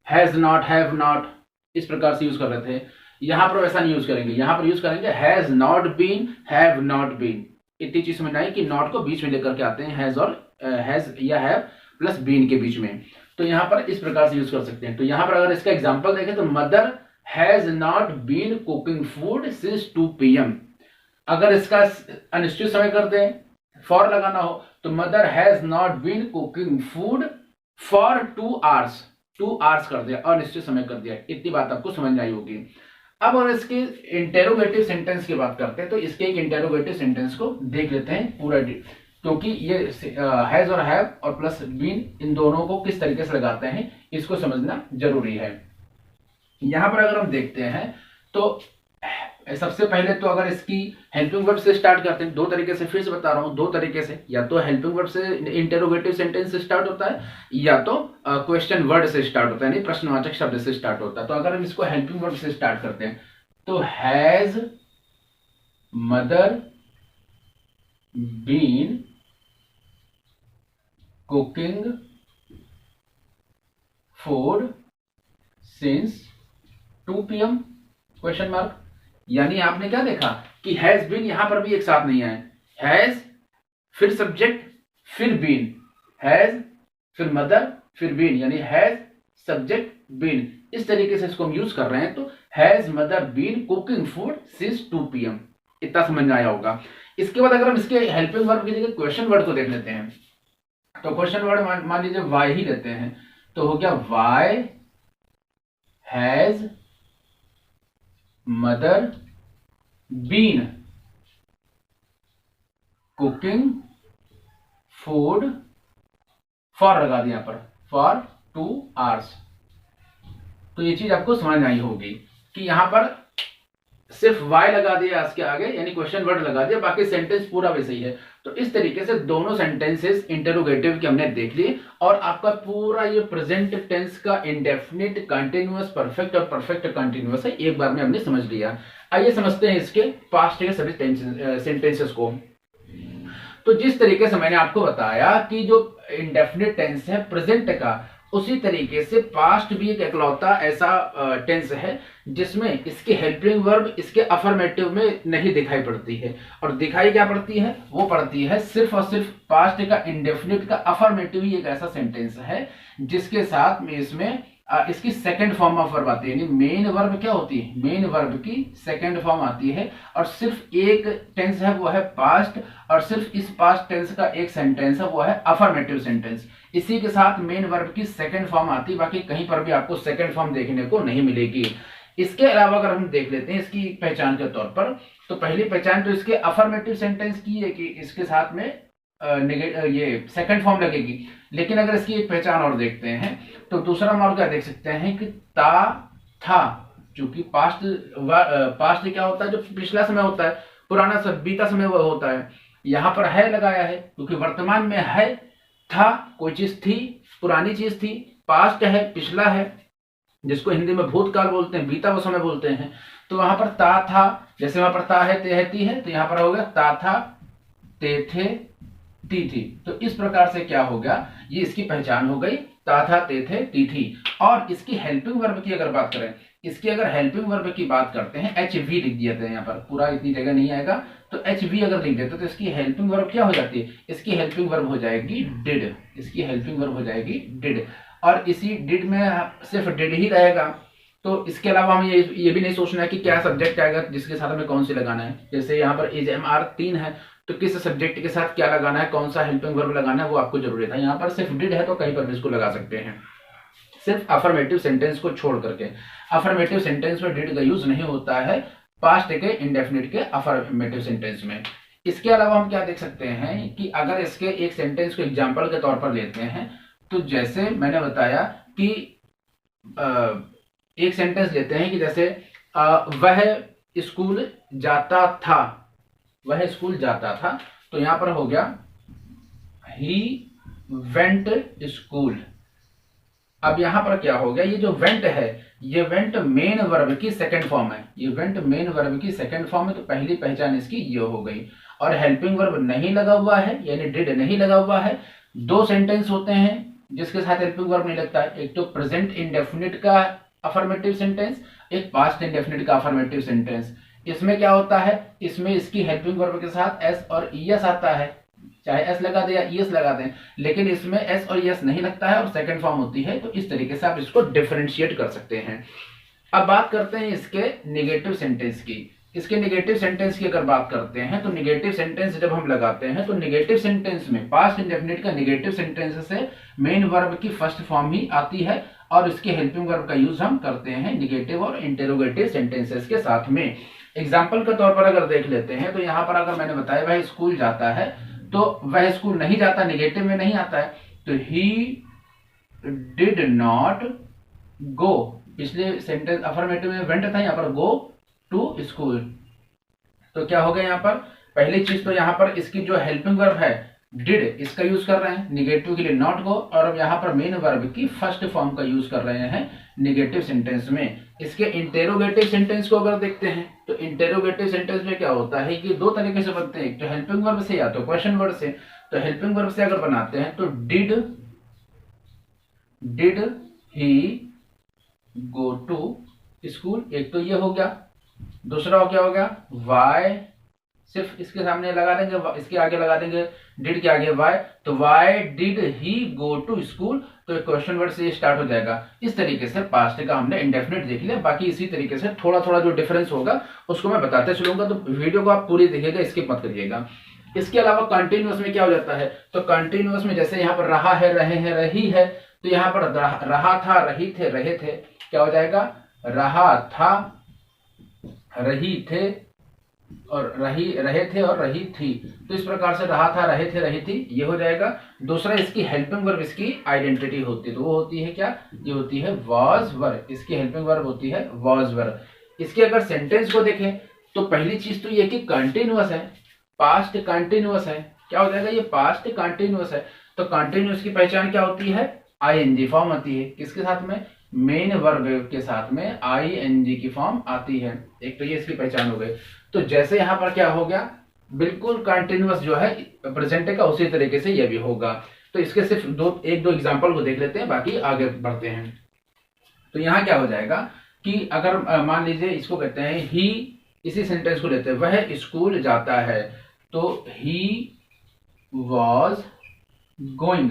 has not, have not, इस प्रकार से यूज कर रहे थे। यहां पर वैसा नहीं यूज करेंगे, यहां पर यूज करेंगे has not been, have not been. इतनी चीज समझ आई कि नॉट को बीच में लेकर के आते हैं हैज और हैज या हैव प्लस बीन के बीच में। तो यहां पर इस प्रकार से यूज कर सकते हैं। तो यहां पर अगर इसका एग्जांपल देखें तो mother has not been cooking food since 2 PM। अगर इसका अनिश्चित समय कर दें, फॉर लगाना हो, तो mother has not been cooking food for 2 hours। 2 hours कर दिया, अनिश्चित समय कर दिया। इतनी बात आपको समझ आई होगी। अब अगर इसके इंटेरोगेटिव सेंटेंस की बात करते हैं तो इसके एक इंटेरोगेटिव सेंटेंस को देख लेते हैं पूरा, क्योंकि ये हैज और हैव और प्लस बीन इन दोनों को किस तरीके से लगाते हैं इसको समझना जरूरी है। यहां पर अगर हम देखते हैं तो सबसे पहले तो अगर इसकी हेल्पिंग वर्ब से स्टार्ट करते हैं, दो तरीके से, फिर से बता रहा हूं, दो तरीके से, या तो हेल्पिंग वर्ब से इंटेरोगेटिव सेंटेंस से स्टार्ट होता है या तो क्वेश्चन वर्ड से स्टार्ट होता है, यानी प्रश्नवाचक शब्द से स्टार्ट होता है। तो अगर हम इसको हेल्पिंग वर्ब से स्टार्ट करते हैं तो has mother been cooking food since 2 PM question mark. यानी आपने क्या देखा कि हैज बीन यहां पर भी एक साथ नहीं आए, हैज फिर सब्जेक्ट फिर बीन, हैज फिर मदर फिर बीन, यानी हैज सब्जेक्ट बीन, इस तरीके से इसको हम यूज कर रहे हैं। तो has mother been cooking food since 2 PM, इतना समझ में आया होगा। इसके बाद अगर हम इसके हेल्पिंग वर्ब की जगह क्वेश्चन वर्ड को देख लेते हैं तो क्वेश्चन वर्ड मान लीजिए वाई ही लेते हैं, तो हो गया why has mother been cooking food for लगा दिया पर फॉर 2 hours। तो ये चीज आपको समझ आई होगी कि यहां पर सिर्फ वाई लगा दिया इसके आगे, यानी क्वेश्चन वर्ड लगा दिया, बाकी सेंटेंस पूरा वैसे ही है। तो इस तरीके से दोनों सेंटेंसेस इंटरोगेटिव के हमने देख लिए और आपका पूरा ये प्रेजेंट टेंस का इंडेफिनिट, कंटिन्यूअस, परफेक्ट और परफेक्ट कंटिन्यूअस है, एक बार में हमने समझ लिया। आइए समझते हैं इसके पास्ट के सभी सेंटेंसेस को। तो जिस तरीके से मैंने आपको बताया कि जो इंडेफिनिट टेंस है प्रेजेंट का, उसी तरीके से पास्ट भी एक इकलौता ऐसा टेंस है जिसमें इसकी हेल्पिंग वर्ब इसके अफर्मेटिव में नहीं दिखाई पड़ती है। और दिखाई क्या पड़ती है? वो पड़ती है सिर्फ और सिर्फ पास्ट का इंडेफिनिट का अफर्मेटिव ही एक ऐसा सेंटेंस है जिसके साथ में इसमें इसकी सेकंड फॉर्म ऑफ वर्ब आती है। यानी मेन वर्ब क्या होती है? मेन वर्ब की सेकंड फॉर्म आती है और सिर्फ एक टेंस है वो है पास्ट, और सिर्फ इस पास्ट टेंस का एक सेंटेंस है वो है अफर्मेटिव सेंटेंस। इसी के साथ मेन वर्ब की सेकंड फॉर्म आती है, बाकी कहीं पर भी आपको सेकंड फॉर्म देखने को नहीं मिलेगी। इसके अलावा अगर हम देख लेते हैं इसकी पहचान के तौर पर, तो पहली पहचान तो इसके अफर्मेटिव सेंटेंस की है कि इसके साथ में ये सेकंड फॉर्म लगेगी। लेकिन अगर इसकी एक पहचान और देखते हैं तो दूसरा हम और क्या देख सकते हैं कि ता, था, चूंकि पास्ट क्या होता है? जो पिछला समय होता है, पुराना समय, बीता समय वो होता है। यहां पर है लगाया है क्योंकि वर्तमान में है, था कोई चीज थी, पुरानी चीज थी, पास्ट है पिछला है, जिसको हिंदी में भूतकाल बोलते हैं, बीता वो समय बोलते हैं। तो वहां पर ता था, जैसे वहां पर ता है, ते है, ती है, तो यहां पर हो गया ता था, ते थे, ती थी। तो इस प्रकार से क्या हो गया? ये इसकी पहचान हो गई, ता था, ते थे, ती थी। और इसकी हेल्पिंग वर्ब की अगर बात करें, इसकी अगर हेल्पिंग वर्ब की बात करते हैं, एच वी लिख दिया था, यहाँ पर पूरा इतनी जगह नहीं आएगा, तो एच वी अगर लिख देते तो इसकी हेल्पिंग वर्ब क्या हो जाती है? इसकी हेल्पिंग वर्ब हो जाएगी डिड। इसकी हेल्पिंग वर्ब हो जाएगी डिड, और इसी डिड में सिर्फ डिड ही रहेगा। तो इसके अलावा हमें ये भी नहीं सोचना है कि क्या सब्जेक्ट आएगा जिसके साथ हमें कौन सी लगाना है। जैसे यहाँ पर इज एम आर 3 है, तो किस सब्जेक्ट के साथ क्या लगाना है, कौन सा हेल्पिंग वर्ब लगाना है, वो आपको जरूरी था। यहाँ पर सिर्फ डिड है तो कहीं पर भी इसको लगा सकते हैं, सिर्फ अफर्मेटिव सेंटेंस को छोड़ करके। अफर्मेटिव सेंटेंस में डिड का यूज नहीं होता है पास्ट के इंडेफिनिट के अफर्मेटिव सेंटेंस में। इसके अलावा हम क्या देख सकते हैं कि अगर इसके एक सेंटेंस को एग्जाम्पल के तौर पर लेते हैं, तो जैसे मैंने बताया कि एक सेंटेंस लेते हैं कि जैसे वह स्कूल जाता था, वह स्कूल जाता था, तो यहां पर हो गया ही वेंट स्कूल। अब यहां पर क्या हो गया? ये जो वेंट है, ये वेंट मेन वर्ब की सेकंड फॉर्म है, ये वेंट मेन वर्ब की सेकंड फॉर्म है, तो पहली पहचान इसकी ये हो गई। और हेल्पिंग वर्ब नहीं लगा हुआ है, यानी डिड नहीं लगा हुआ है। दो सेंटेंस होते हैं जिसके साथ हेल्पिंग वर्ब नहीं लगता है, एक तो प्रेजेंट इंडेफिनिट का अफर्मेटिव सेंटेंस, एक पास्ट इंडेफिनिट का अफर्मेटिव सेंटेंस। इसमें क्या होता है, इसमें इसकी हेल्पिंग वर्ब के साथ एस और ईएस आता है, चाहे एस लगा दे या ईएस लगा दें, लेकिन इसमें एस और ईएस नहीं लगता है और सेकंड फॉर्म होती है। तो इस तरीके से आप इसको डिफरेंशिएट कर सकते हैं। अब बात करते हैं इसके नेगेटिव सेंटेंस की। इसके नेगेटिव सेंटेंस की अगर बात करते हैं तो नेगेटिव सेंटेंस जब हम लगाते हैं तो नेगेटिव सेंटेंस में पास्ट इंडेफिनिट का नेगेटिव सेंटेंस से मेन वर्ब की फर्स्ट फॉर्म ही आती है और इसके हेल्पिंग वर्ब का यूज हम करते हैं नेगेटिव और इंटेरोगेटिव सेंटेंसेस के साथ में। एग्जाम्पल के तौर पर अगर देख लेते हैं तो यहाँ पर अगर मैंने बताया वह स्कूल जाता है, तो वह स्कूल नहीं जाता नेगेटिव में नहीं आता है, तो ही डिड नॉट गो, पिछले सेंटेंस अफर्मेटिव में वेंट था, यहाँ पर गो टू स्कूल। तो क्या हो गया यहाँ पर, पहली चीज तो यहाँ पर इसकी जो हेल्पिंग वर्ब है डिड, इसका यूज कर रहे हैं निगेटिव के लिए नॉट गो, और अब यहाँ पर मेन वर्ब की फर्स्ट फॉर्म का यूज कर रहे हैं निगेटिव सेंटेंस में। इसके इंटेरोगेटिव सेंटेंस को अगर देखते हैं तो इंटेरोगेटिव सेंटेंस में क्या होता है कि दो तरीके से बनते हैं, एक तो हेल्पिंग वर्ब से या तो क्वेश्चन वर्ब से। तो हेल्पिंग वर्ब से अगर बनाते हैं तो did he go to school, एक तो ये हो गया। दूसरा क्या हो गया, वाई, सिर्फ इसके सामने लगा देंगे, इसके आगे लगा देंगे डिड के आगे वाई, तो why did he go to school, तो क्वेश्चन वर्ड से स्टार्ट हो जाएगा। इस तरीके से पास्ट का हमने इंडेफिनिट देख लिया। बाकी इसी तरीके से थोड़ा थोड़ा जो डिफरेंस होगा उसको मैं बताते चलूंगा, तो वीडियो को आप पूरी देखिएगा, स्किप मत करिएगा। इसके अलावा कंटिन्यूअस में क्या हो जाता है, तो कंटिन्यूअस में जैसे यहाँ पर रहा है, रहे हैं, रही है, तो यहाँ पर रहा था, रही थे, रहे थे, क्या हो जाएगा, रहा था, रही थे और रहे थे और रही थी। तो इस प्रकार से रहा था, रहे थे, रही थी, ये हो जाएगा। दूसरा इसकी हेल्पिंग वर्ब, इसकी आइडेंटिटी होती है, तो वो होती है क्या, ये होती है वाज वर, इसकी हेल्पिंग वर्ब होती है वाज वर। इसके अगर सेंटेंस को देखें तो पहली चीज तो ये कि कंटिन्यूअस है, पास्ट कंटिन्यूअस है, क्या हो जाएगा, ये पास्ट कंटिन्यूअस है। तो कंटिन्यूअस की पहचान क्या होती है, आईएनजी फॉर्म आती है, किसके साथ में, मेन वर्ब के साथ में आईएनजी की फॉर्म आती है। एक तो ये इसकी पहचान हो गई। तो जैसे यहाँ पर क्या हो गया, बिल्कुल कंटिन्यूअस जो है प्रेजेंट का, उसी तरीके से ये भी होगा। तो इसके सिर्फ एक दो एग्जांपल को देख लेते हैं, बाकी आगे बढ़ते हैं। तो यहाँ क्या हो जाएगा कि अगर मान लीजिए इसको कहते हैं ही, इसी सेंटेंस को लेते हैं, वह स्कूल जाता है, तो he was going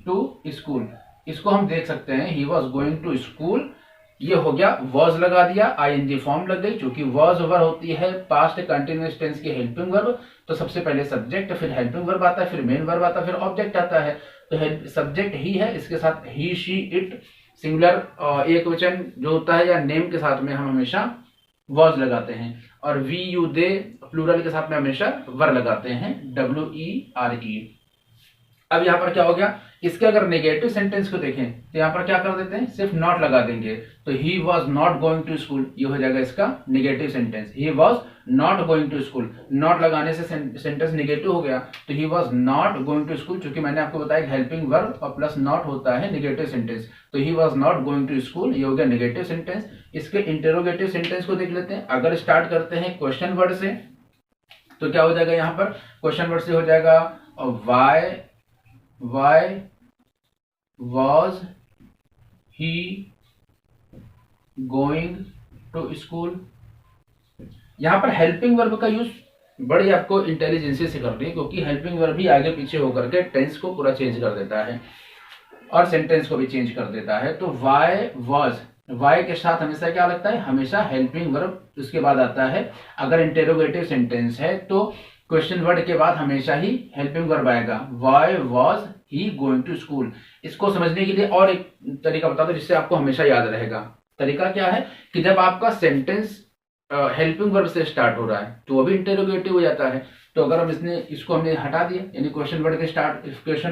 to school, इसको हम देख सकते हैं he was going to school, ये हो गया, वॉज लगा दिया, आईएनजी फॉर्म लग गई, क्योंकि वॉज वर्ब होती है पास्ट कंटिन्यूअस टेंस की हेल्पिंग वर्ब। तो सबसे पहले सब्जेक्ट, फिर हेल्पिंग वर्ब आता है, फिर मेन वर्ब आता है, फिर ऑब्जेक्ट आता है। तो सब्जेक्ट ही है, इसके साथ ही, शी, इट, सिंगुलर एक वचन जो होता है या नेम के साथ में हम हमेशा वॉज लगाते हैं, और वी, यू, दे प्लूरल के साथ में हमेशा वर लगाते हैं, WERE। अब यहाँ पर क्या हो गया, इसके अगर नेगेटिव सेंटेंस को देखें तो यहाँ पर क्या कर देते हैं, सिर्फ नॉट लगा देंगे, तो he was not going to school, ये हो जाएगा इसका negative sentence, he was not going to school. Not लगाने से सेंटेंस नेगेटिव हो गया, तो he was not going to school, क्योंकि मैंने आपको बताया हेल्पिंग वर्ब और प्लस नॉट होता है नेगेटिव सेंटेंस, तो he was not going to school, ये हो गया नेगेटिव सेंटेंस। इसके इंटेरोगेटिव सेंटेंस को देख लेते हैं। अगर स्टार्ट करते हैं क्वेश्चन वर्ड से तो क्या हो जाएगा, यहाँ पर क्वेश्चन वर्ड से हो जाएगा Y was he going to school। यहां पर हेल्पिंग वर्ब का यूज बड़ी आपको इंटेलिजेंसी से करनी है, क्योंकि हेल्पिंग वर्ब भी आगे पीछे होकर के टेंस को पूरा चेंज कर देता है और सेंटेंस को भी चेंज कर देता है। तो वाई वॉज, वाई के साथ हमेशा क्या लगता है, हमेशा हेल्पिंग वर्ब उसके बाद आता है। अगर इंटेरोगेटिव सेंटेंस है तो क्वेश्चन वर्ड के बाद हमेशा ही हेल्पिंग वर्ब आएगा, why was he going to school. इसको समझने के लिए और एक तरीका बता दो जिससे आपको हमेशा याद रहेगा। तरीका क्या है कि जब आपका सेंटेंस हेल्पिंग वर्ब से स्टार्ट हो रहा है तो वो भी इंटेरोगेटिव हो जाता है। तो अगर हम इसको हमने हटा दिया, यानी क्वेश्चन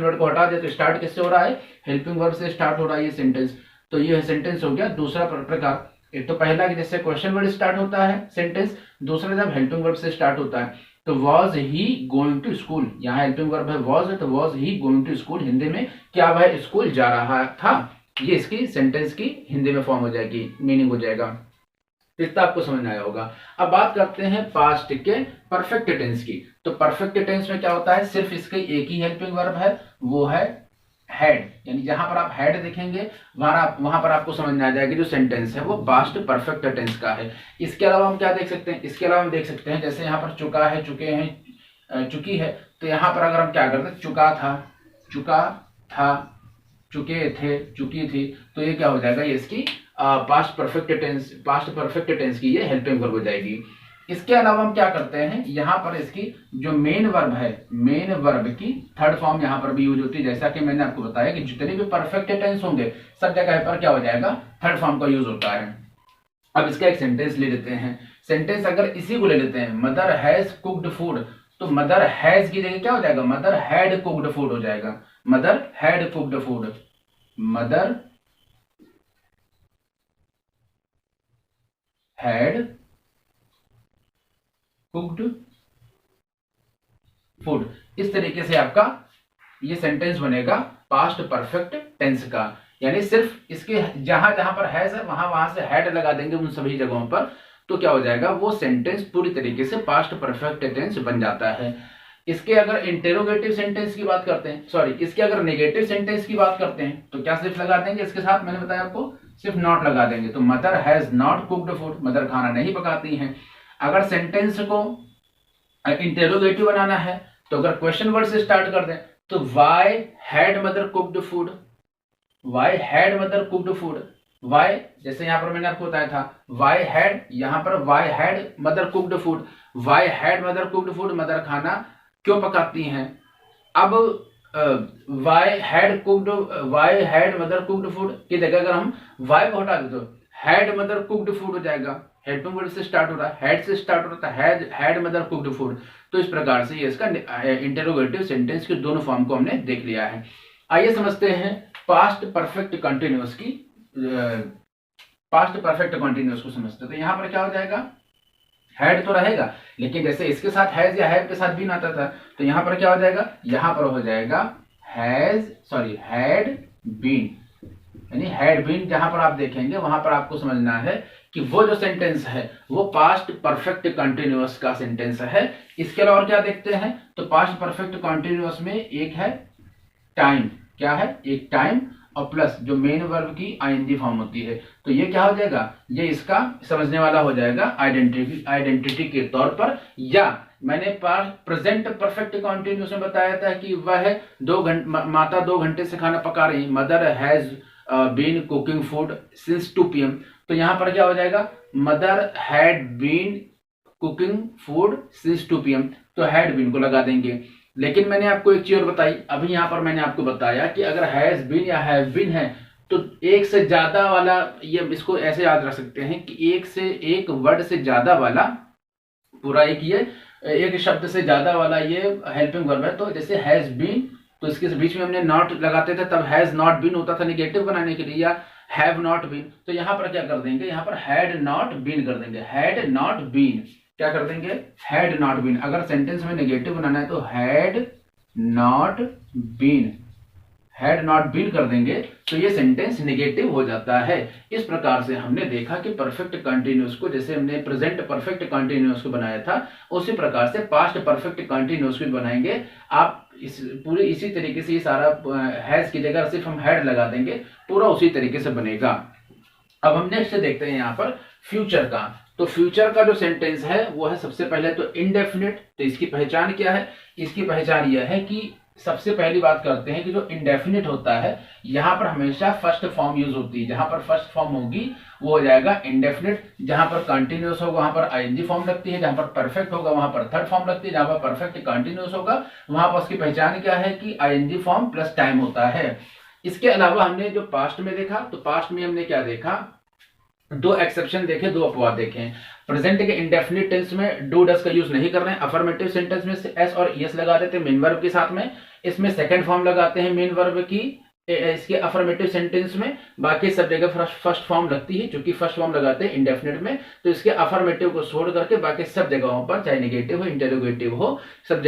वर्ड को हटा दिया, तो स्टार्ट किससे हो रहा है, हेल्पिंग वर्ब से स्टार्ट हो रहा है ये सेंटेंस। तो ये सेंटेंस हो गया दूसरा प्रकार। एक तो पहला कि जैसे क्वेश्चन वर्ड स्टार्ट होता है सेंटेंस, दूसरा जब हेल्पिंग वर्ब से स्टार्ट होता है। तो was he going to school, यहाँ हेल्पिंग वर्ब है वॉज है, तो was he going to school, Hindi में क्या वह स्कूल जा रहा था, ये इसकी सेंटेंस की हिंदी में फॉर्म हो जाएगी, मीनिंग हो जाएगा। इतना आपको समझ में आया होगा। अब बात करते हैं पास्ट के परफेक्ट टेंस की। तो परफेक्ट टेंस में क्या होता है, सिर्फ इसके एक ही हेल्पिंग वर्ब है, वो है हैड, यानी जहां पर आप हैड देखेंगे वहां पर आपको समझ में आ जाएगा जो सेंटेंस है वो पास्ट परफेक्ट टेंस का है। इसके अलावा हम क्या देख सकते हैं, इसके अलावा हम देख सकते हैं जैसे यहाँ पर चुका है, चुके हैं, चुकी है, तो यहाँ पर अगर हम क्या करते हैं, चुका था, चुके थे, चुकी थी, तो ये क्या हो जाएगा, ये इसकी पास्ट परफेक्ट टेंस की ये हेल्पिंग वर्ब हो जाएगी। इसके अलावा हम क्या करते हैं, यहाँ पर इसकी जो मेन वर्ब है, मेन वर्ब की थर्ड फॉर्म यहाँ पर भी यूज होती है। जैसा कि मैंने आपको बताया कि जितने भी परफेक्ट टेंस होंगे सब जगह पर क्या हो जाएगा, थर्ड फॉर्म का यूज होता है। अब इसका एक सेंटेंस ले लेते हैं। सेंटेंस अगर इसी को ले लेते हैं, मदर हैज कुक्ड फूड, तो मदर हैज की जगह क्या हो जाएगा, मदर हैड कुक्ड फूड हो जाएगा। Mother had cooked food, mother had cooked food. इस तरीके से आपका ये सेंटेंस बनेगा पास्ट परफेक्ट टेंस का, यानी सिर्फ इसके जहां जहां पर हैज है वहां से हैड लगा देंगे उन सभी जगहों पर, तो क्या हो जाएगा, वो सेंटेंस पूरी तरीके से पास्ट परफेक्ट टेंस बन जाता है। इसके अगर इंटेरोगेटिव सेंटेंस की बात करते हैं, सॉरी, इसके अगर नेगेटिव सेंटेंस की बात करते हैं तो क्या सिर्फ लगा देंगे, इसके साथ मैंने बताया आपको सिर्फ नॉट लगा देंगे। तो mother has not cooked food, mother खाना नहीं पकाती हैं। अगर सेंटेंस को इंटेरोगेटिव बनाना है तो अगर क्वेश्चन वर्ड से स्टार्ट कर दें तो why had mother cooked food, why had mother cooked food, why, जैसे यहां पर मैंने आपको बताया था व्हाई हैड, यहां पर why had mother cooked food, why had mother cooked food, mother खाना क्यों पकाती हैं। अब why had mother cooked food की जगह अगर हम व्हाई को हटा दे तो हैड मदर कुक्ड फूड हो जाएगा। हेल्पिंग वर्ड से स्टार्ट हो रहा है, हैड से स्टार्ट हो रहा है, हैड मदर कुक्ड फूड। तो इस प्रकार से ये इसका इंटेरोगेटिव सेंटेंस के दोनों फॉर्म को हमने देख लिया है। आइए समझते हैं पास्ट परफेक्ट कंटिन्यूअस की, पास्ट परफेक्ट कंटिन्यूअस को समझते हैं। तो यहां पर क्या हो जाएगा, हैड तो रहेगा लेकिन जैसे इसके साथ हैज या हैव के साथ बीन आता था, तो यहां पर क्या हो जाएगा, यहां पर हो जाएगा हैड बीन, यानी हैड बीन। जहां पर आप देखेंगे वहां पर आपको समझना है कि वो जो सेंटेंस है वो पास्ट परफेक्ट कंटिन्यूअस का सेंटेंस है। इसके अलावा और क्या देखते हैं, तो पास्ट परफेक्ट कंटिन्यूअस में एक है टाइम, क्या है, एक टाइम, और प्लस जो मेन वर्ब की आईएनजी फॉर्म होती है। तो ये क्या हो जाएगा, ये इसका समझने वाला हो जाएगा आइडेंटिटी के तौर पर। या मैंने प्रेजेंट परफेक्ट कंटिन्यूअस में बताया था कि वह माता 2 घंटे से खाना पका रही, mother has been cooking food since 2 PM। तो यहां पर क्या हो जाएगा, mother had been cooking food since 2 PM, तो हैड बीन को लगा देंगे। लेकिन मैंने आपको एक चीज और बताई, अभी यहां पर मैंने आपको बताया कि अगर हैज बीन या हैव बीन है तो एक से ज्यादा वाला, ये इसको ऐसे याद रख सकते हैं कि एक वर्ड से ज्यादा वाला पूरा एक शब्द से ज्यादा वाला ये हेल्पिंग वर्ब है। तो जैसे हैज बीन, तो इसके बीच में हमने नॉट लगाते थे, तब हैज नॉट बीन होता था निगेटिव बनाने के लिए, या हैव नॉट बीन। तो यहां पर क्या कर देंगे, यहां पर हैड नॉट बीन कर देंगे, हैड नॉट बीन, क्या कर देंगे, हैड नॉट बीन। अगर सेंटेंस में नेगेटिव बनाना है तो had not been, had not been कर देंगे तो ये सेंटेंस नेगेटिव हो जाता है। इस प्रकार से हमने देखा कि परफेक्ट कंटिन्यूअस को, जैसे हमने प्रेजेंट परफेक्ट कंटिन्यूअस को बनाया था, उसी प्रकार से पास्ट परफेक्ट कंटिन्यूअस को बनाएंगे। आप इसी तरीके से ये सारा हैज की जगह सिर्फ हम हैड लगा देंगे, पूरा उसी तरीके से बनेगा। अब हम नेक्स्ट देखते हैं यहाँ पर फ्यूचर का। तो फ्यूचर का जो सेंटेंस है वो है सबसे पहले तो इनडेफिनिट। तो इसकी पहचान क्या है, इसकी पहचान यह है कि सबसे पहली बात करते हैं कि जो इंडेफिनिट होता है यहां पर हमेशा फर्स्ट फॉर्म यूज होती है। जहां पर फर्स्ट फॉर्म होगी वो हो जाएगा इंडेफिनिट, जहां पर कंटिन्यूअस होगा वहां पर आईएनजी फॉर्म लगती है, जहां पर परफेक्ट होगा वहां पर थर्ड फॉर्म लगती है, जहां पर परफेक्ट कंटिन्यूअस होगा वहां पर उसकी पहचान क्या है कि आईएनजी फॉर्म प्लस टाइम होता है। इसके अलावा हमने जो पास्ट में देखा, तो पास्ट में हमने क्या देखा, 2 एक्सेप्शन देखे, 2 अपवाद देखे। प्रेजेंट के इंडेफिनिट टेंस में डू डस का यूज नहीं कर रहे हैं, अफर्मेटिव सेंटेंस में एस और यस लगा देते हैं मेन वर्ब के साथ में, इसमें सेकंड फॉर्म लगाते हैं मेन वर्ब की इसके अफर्मेटिव सेंटेंस में, बाकी सब जगह फर्स्ट फॉर्म लगती है, क्योंकि फर्स्ट फॉर्म लगाते हैं इंडेफिनिट में। तो इसके अफर्मेटिव को छोड़ करके बाकी सब जगहों पर, चाहे नेगेटिव हो इंटेरोगेटिव हो, सब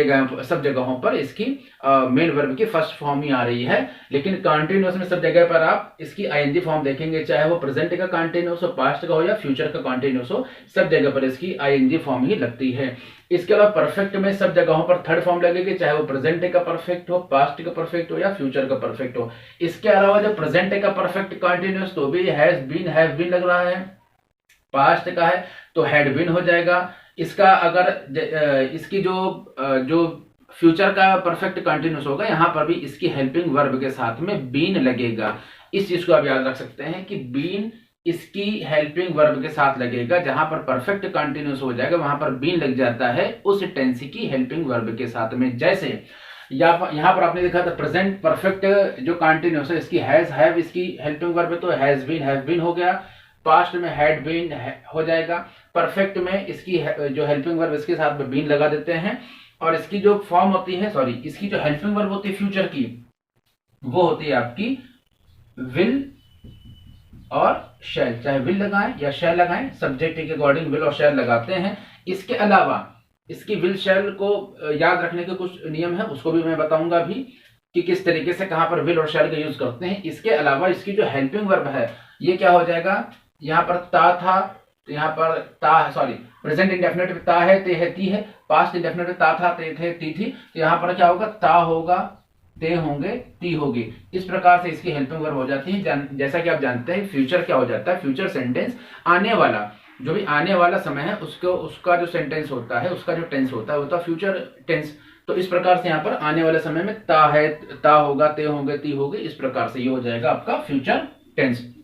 जगहों पर इसकी मेन वर्ब की फर्स्ट फॉर्म ही आ रही है। लेकिन कंटिन्यूअस में सब जगह पर आप इसकी आईएनजी फॉर्म देखेंगे, चाहे वो प्रेजेंट का कंटिन्यूअस हो, पास्ट का हो या फ्यूचर का कंटिन्यूअस हो, सब जगह पर इसकी आईएनजी फॉर्म ही लगती है। इसके अलावा परफेक्ट में सब जगहों पर थर्ड फॉर्म लगेगी, चाहे वो प्रेजेंट का परफेक्ट हो, पास्ट का परफेक्ट हो या फ्यूचर का परफेक्ट हो। इसके अलावा जो प्रेजेंट का परफेक्ट कंटिन्यूअस तो भी हैज बीन, हैव बीन लग रहा है। पास्ट का है तो हैड बीन हो जाएगा। इसका अगर इसकी जो फ्यूचर का परफेक्ट कंटिन्यूस होगा, यहां पर भी इसकी हेल्पिंग वर्ब के साथ में बीन लगेगा। इस चीज को आप याद रख सकते हैं कि बीन इसकी हेल्पिंग वर्ब के साथ लगेगा। जहां पर परफेक्ट कंटिन्यूस हो जाएगा वहां पर बीन लग जाता है उस टेंस की हेल्पिंग वर्ब के साथ में। जैसे यहां पर आपने देखा था प्रेजेंट परफेक्ट जो कंटिन्यूस है इसकी हैज, हैव इसकी हेल्पिंग वर्ब है तो हैज बीन, हैव बीन हो गया। पास्ट में हैड बीन हो जाएगा। परफेक्ट में इसकी जो हेल्पिंग वर्ब इसके साथ में बीन लगा देते हैं। और इसकी जो फॉर्म होती है, सॉरी, इसकी जो हेल्पिंग वर्ब होती है फ्यूचर की, वो होती है आपकी विल और शैल। चाहे विल लगाएं या शैल लगाएं, सब्जेक्ट के अकॉर्डिंग विल और शैल लगाते हैं। इसके अलावा इसकी विल शैल को याद रखने के कुछ नियम है, उसको भी मैं बताऊंगा भी कि किस तरीके से कहां पर विल और शैल का यूज करते हैं। इसके अलावा इसकी जो हेल्पिंग वर्ब है ये क्या हो जाएगा, यहां पर ता था तो यहां पर ता, सॉरी, प्रेजेंट इंडेफिनिट में ता है, ते है, ती है। पास्ट इंडेफिनिट में ता था, ते थे, ती थी। तो यहां पर क्या होगा, ता होगा, ते होंगे, ती होगी। इस प्रकार से इसकी हेल्पिंग वर्ब हो जाती है। जैसा कि आप जानते हैं फ्यूचर क्या हो जाता है, फ्यूचर सेंटेंस आने वाला, जो भी आने वाला समय है उसका जो सेंटेंस होता है, उसका जो टेंस होता है वो होता फ्यूचर टेंस। तो इस प्रकार से यहाँ पर आने वाले समय में ता है, ता होगा, ते होंगे, ती होगी। इस प्रकार से ये हो जाएगा आपका फ्यूचर टेंस।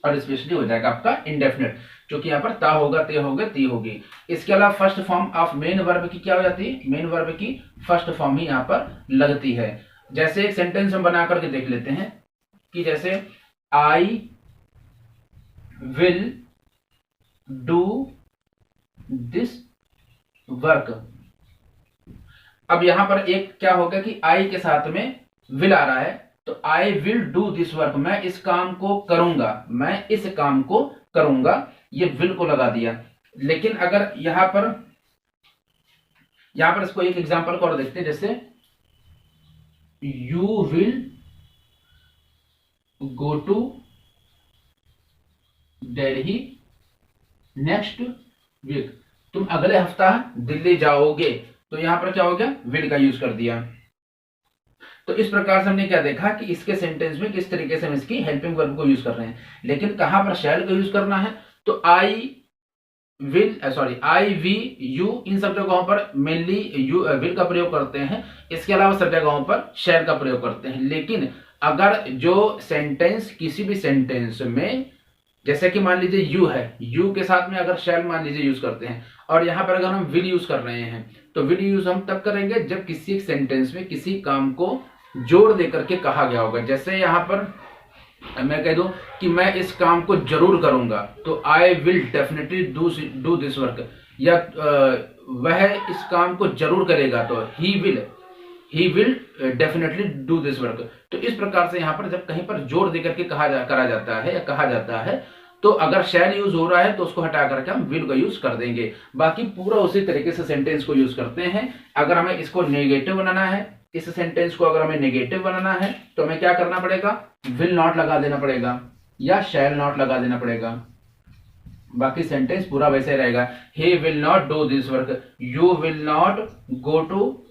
और स्पेशली हो जाएगा आपका इंडेफिनिट, जो कि यहाँ पर ता होगा, ते होगे, ती होगी। इसके अलावा first form of main verb की क्या हो जाती है, मेन वर्ब की फर्स्ट फॉर्म ही यहाँ पर लगती है। जैसे एक सेंटेंस हम बना करके देख लेते हैं कि जैसे I will do this work. अब यहां पर एक क्या होगा कि आई के साथ में विल आ रहा है, तो I will do this work, मैं इस काम को करूंगा, मैं इस काम को करूंगा, ये विल को लगा दिया। लेकिन अगर यहां पर इसको एक एग्जांपल को और देखते हैं, जैसे you will go to Delhi next week, तुम अगले हफ्ता दिल्ली जाओगे। तो यहां पर क्या हो गया, विल का यूज कर दिया। तो इस प्रकार से हमने क्या देखा कि इसके सेंटेंस में किस तरीके से हम इसकी हेल्पिंग वर्ब को यूज कर रहे हैं। लेकिन कहां पर शैल का यूज करना है, तो I will, sorry, I, we, you, इन सब जगहों पर मेनली यू विल का प्रयोग करते हैं। इसके अलावा सब जगहों पर शैल का प्रयोग करते हैं। लेकिन अगर जो सेंटेंस, किसी भी सेंटेंस में, जैसे कि मान लीजिए यू है, यू के साथ में अगर शैल मान लीजिए यूज करते हैं, और यहां पर अगर हम विल यूज कर रहे हैं, तो विल यूज हम तब करेंगे जब किसी सेंटेंस में किसी काम को जोड़ देकर के कहा गया होगा। जैसे यहां पर मैं कह दूं कि मैं इस काम को जरूर करूंगा, तो I will definitely do this work, या वह इस काम को जरूर करेगा, तो he will definitely do this work. तो इस प्रकार से यहां पर जब कहीं पर जोड़ देकर के करा जाता है या कहा जाता है, तो अगर शैल यूज हो रहा है तो उसको हटा करके हम विल का यूज कर देंगे। बाकी पूरा उसी तरीके से सेंटेंस को यूज करते हैं। अगर हमें इसको नेगेटिव बनाना है, इस सेंटेंस को अगर हमें नेगेटिव बनाना है, तो हमें क्या करना पड़ेगा, विल नॉट लगा देना पड़ेगा या शैल नॉट लगा देना पड़ेगा। बाकी सेंटेंस पूरा वैसे रहेगा, he will not do this work, you will not go to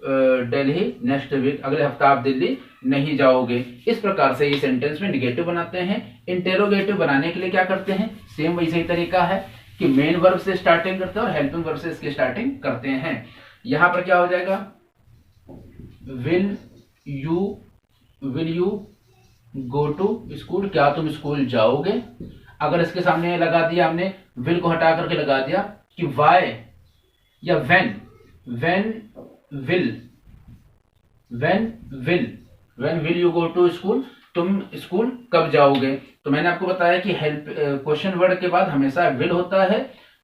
Delhi next week, अगले हफ्ता आप दिल्ली नहीं जाओगे। इस प्रकार से ये सेंटेंस में नेगेटिव बनाते हैं। इंटेरोगेटिव बनाने के लिए क्या करते हैं, सेम वैसे ही तरीका है कि मेन वर्ब से स्टार्टिंग करते हैं और हेल्पिंग वर्ब से इसकी स्टार्टिंग करते हैं। यहां पर क्या हो जाएगा, will you go to school, क्या तुम स्कूल जाओगे। अगर इसके सामने लगा दिया हमने, विल को हटा करके लगा दिया कि वाई या when will you go to school, तुम स्कूल कब जाओगे। तो मैंने आपको बताया कि हेल्प क्वेश्चन वर्ड के बाद हमेशा विल होता है,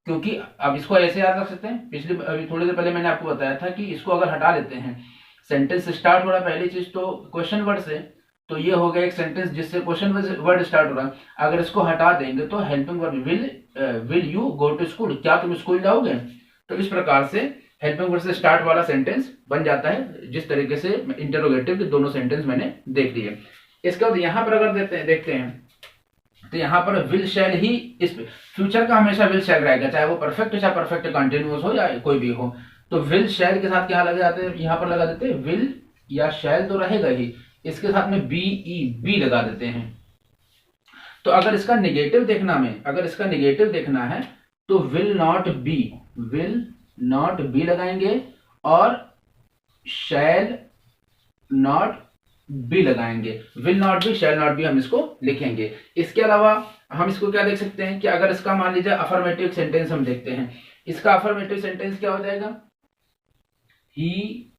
क्योंकि अब इसको ऐसे याद रख सकते हैं। अभी थोड़ी देर पहले मैंने आपको बताया था कि इसको अगर हटा लेते हैं, सेंटेंस स्टार्ट हो रहा है पहली चीज तो क्वेश्चन वर्ड से, तो ये हो गया एक सेंटेंस जिससे क्वेश्चन वर्ड स्टार्ट हो रहा है। अगर इसको हटा देंगे तो helping verb will you go to school, क्या तुम स्कूल जाओगे। तो इस प्रकार से हेल्पिंग वर्ब से स्टार्ट वाला सेंटेंस बन जाता है, जिस तरीके से इंटरोगेटिव के दोनों सेंटेंस मैंने देख लिए। इसके बाद यहां पर अगर देखते हैं तो यहां पर विल शैल ही, इस फ्यूचर का हमेशा विल शैल रहेगा, चाहे वो परफेक्ट चाहे परफेक्ट कंटिन्यूअस हो या कोई भी हो। तो विल शैल के साथ क्या लगा जाते हैं, यहां पर लगा देते हैं विल या शैल तो रहेगा ही, इसके साथ में बी ई बी लगा देते हैं। तो अगर इसका नेगेटिव देखना है तो विल नॉट बी लगाएंगे और शैल नॉट बी लगाएंगे। Will not be shall not B हम इसको लिखेंगे। इसके अलावा हम इसको क्या देख सकते हैं कि अगर इसका मान लीजिए अफर्मेटिव सेंटेंस हम देखते हैं, इसका अफर्मेटिव सेंटेंस क्या हो जाएगा, he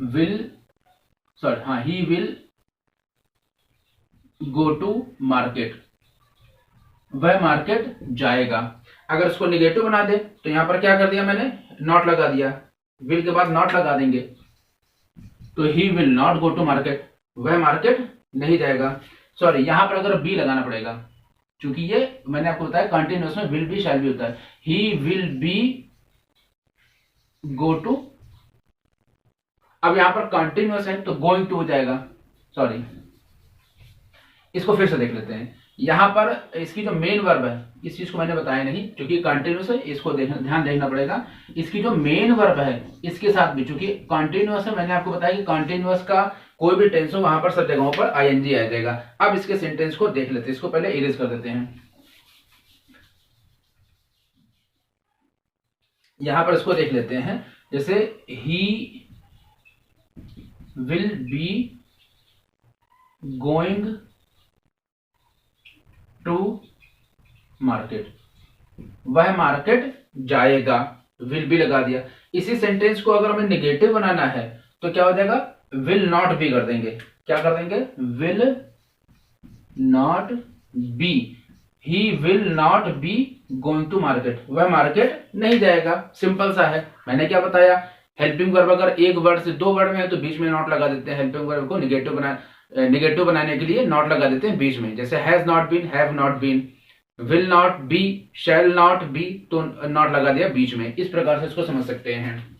will go to market, वह मार्केट जाएगा। अगर इसको निगेटिव बना दे तो यहां पर क्या कर दिया मैंने, नॉट लगा दिया, विल के बाद नॉट लगा देंगे, तो he will not go to market, वह मार्केट नहीं जाएगा। सॉरी, यहां पर अगर बी लगाना पड़ेगा, क्योंकि ये मैंने आपको बताया कंटिन्यूअस में विल बी शैल बी होता है। He will be go to, अब यहां पर कंटिन्यूअस है तो गोइंग टू हो जाएगा। सॉरी, इसको फिर से देख लेते हैं। यहां पर इसकी जो मेन वर्ब है, इस चीज को मैंने बताया नहीं क्योंकि कंटिन्यूअस है, इसको ध्यान देखना पड़ेगा। इसकी जो मेन वर्ब है इसके साथ भी, चूंकि कंटिन्यूअस है, मैंने आपको बताया कि कंटिन्यूअस का कोई भी टेंस हो वहां पर सब जगहों पर आईएनजी आ जाएगा। अब इसके सेंटेंस को देख लेते हैं, इसको पहले इरेज कर देते हैं। यहां पर इसको देख लेते हैं, जैसे he will be going to market, वह मार्केट जाएगा, विल बी लगा दिया। इसी सेंटेंस को अगर हमें नेगेटिव बनाना है तो क्या हो जाएगा, विल नॉट बी कर देंगे। क्या कर देंगे, will not be, he will not be going to market, वह मार्केट नहीं जाएगा। सिंपल सा है, मैंने क्या बताया, हेल्पिंग वर्ब अगर एक वर्ड से दो वर्ड में है तो बीच में नॉट लगा देते हैं। हेल्पिंग वर्ब को निगेटिव बनाने के लिए नॉट लगा देते हैं बीच में, जैसे has not been, have not been, will not be, shall not be, तो नॉट लगा दिया बीच में। इस प्रकार से इसको समझ सकते हैं।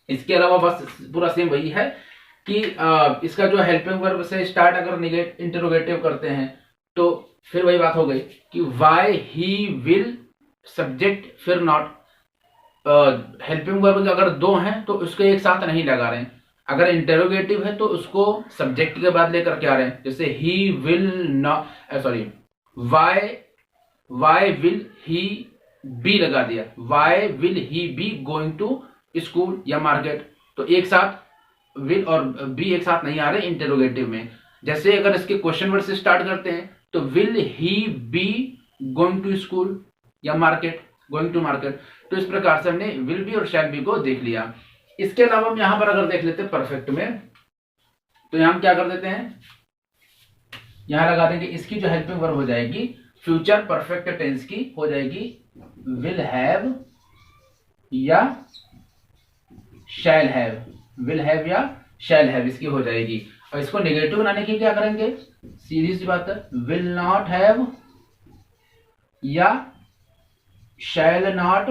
इसके अलावा बस पूरा सेम वही है कि इसका जो हेल्पिंग वर्ब से स्टार्ट अगर इंटरोगेटिव करते हैं तो फिर वही बात हो गई कि वाई ही विल सब्जेक्ट फिर नॉट। हेल्पिंग वर्ब अगर दो हैं तो उसको एक साथ नहीं लगा रहे हैं, अगर इंटेरोगेटिव है तो उसको सब्जेक्ट के बाद लेकर के आ रहे हैं, जैसे he will not, sorry, why will he be लगा दिया, why will he be going to school या मार्केट, तो एक साथ विल और बी एक साथ नहीं आ रहे इंटेरोगेटिव में। जैसे अगर इसके क्वेश्चन वर्ड से स्टार्ट करते हैं तो will he be going to school या मार्केट, गोइंग टू मार्केट। तो इस प्रकार से हमने विल बी और शैल बी को देख लिया। इसके अलावा हम यहां पर अगर देख लेते हैं परफेक्ट में, तो यहां हम क्या कर देते हैं, यहां लगा देंगे, इसकी जो हेल्पिंग वर्ब हो जाएगी फ्यूचर परफेक्ट टेंस की हो जाएगी विल हैव या शैल हैव, विल हैव या शैल हैव इसकी हो जाएगी। और इसको नेगेटिव बनाने की क्या करेंगे, सीधी सी बात है, विल नॉट हैव या शैल नॉट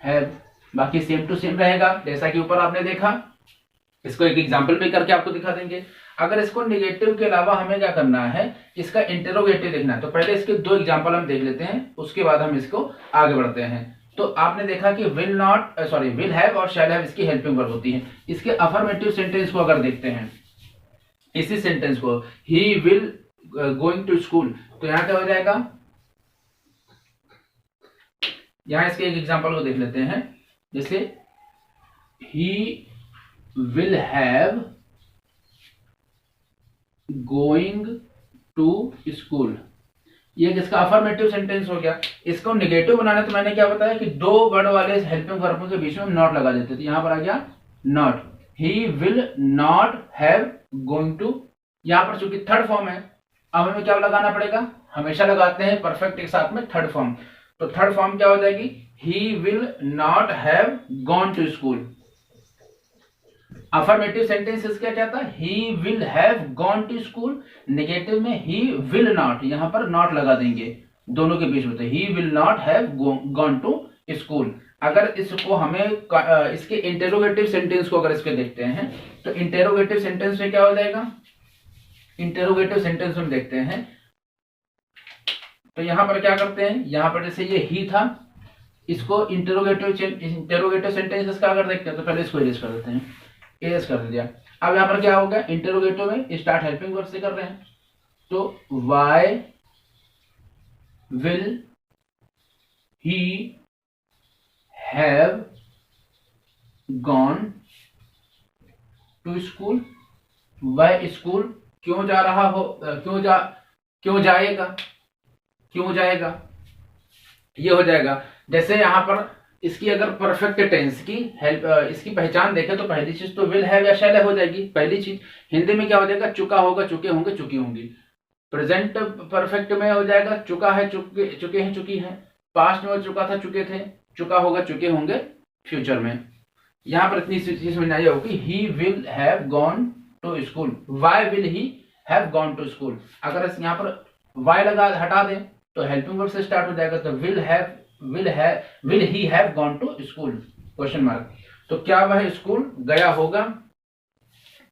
हैव, बाकी सेम टू सेम रहेगा जैसा कि ऊपर आपने देखा। इसको एक एग्जांपल पे करके आपको दिखा देंगे। अगर इसको नेगेटिव के अलावा हमें क्या करना है, इसका इंटेरोगेटिव देखना है, तो पहले इसके दो एग्जांपल हम देख लेते हैं, उसके बाद हम इसको आगे बढ़ते हैं। तो आपने देखा कि विल हैव और शैल हैव इसकी हेल्पिंग वर्ब होती है। इसके अफर्मेटिव सेंटेंस को अगर देखते हैं, इसी सेंटेंस को, he will going to school, तो यहां क्या हो जाएगा, यहां इसके एक एग्जांपल को देख लेते हैं, जैसे he will have going to school, ये किसका अफर्मेटिव सेंटेंस हो गया। इसको नेगेटिव बनाना तो मैंने क्या बताया कि दो वर्ड वाले हेल्पिंग वर्ब के बीच में नॉट लगा देते थे, यहां पर आ गया not, he will not have going to. यहां पर चूंकि थर्ड फॉर्म है, अब हमें क्या लगाना पड़ेगा, हमेशा लगाते हैं परफेक्ट के साथ में थर्ड फॉर्म, तो थर्ड फॉर्म क्या हो जाएगी, he will not have gone to school. Affirmative sentence इसका क्या था, he will have gone to school, negative में ही विल नॉट, यहां पर नॉट लगा देंगे दोनों के बीच में, तो he will not have gone to school. अगर इसको हमें इसके इंटेरोगेटिव सेंटेंस को अगर इसके देखते हैं तो इंटेरोगेटिव सेंटेंस में क्या हो जाएगा, इंटेरोगेटिव सेंटेंस में देखते हैं तो यहां पर क्या करते हैं, यहां पर जैसे ये ही था इसको इंटेरोगेटिव सेंटेंसेस का अगर देखते हैं तो पहले इसको इरेज कर देते हैं, इरेज कर दिया। अब यहाँ पर क्या होगा, इंटेरोगेटिव में स्टार्ट हेल्पिंग वर्ब से कर रहे हैं, तो why will he have gone to school. वह स्कूल क्यों जा रहा हो, क्यों जाएगा, ये हो जाएगा। जैसे यहां पर इसकी अगर परफेक्ट टेंस की हेल्प इसकी पहचान देखें तो पहली चीज तो विल हैव या शैल हैव हो जाएगी। पहली चीज हिंदी में क्या हो जाएगा, चुका होगा, चुके होंगे, चुकी होंगी। प्रेजेंट परफेक्ट में हो जाएगा चुका है, चुके हैं, चुकी है। पास्ट में हो चुका था, चुके थे, चुका होगा, चुके होंगे फ्यूचर में। यहां पर इतनी चीज समझ आई होगी, he will have gone to school. Why will he have gone to school, अगर यहाँ पर वाई लगा हटा दें तो हेल्पिंग वर्ब से स्टार्ट हो जाएगा, तो will he have gone to school question mark. तो क्या वह स्कूल गया होगा,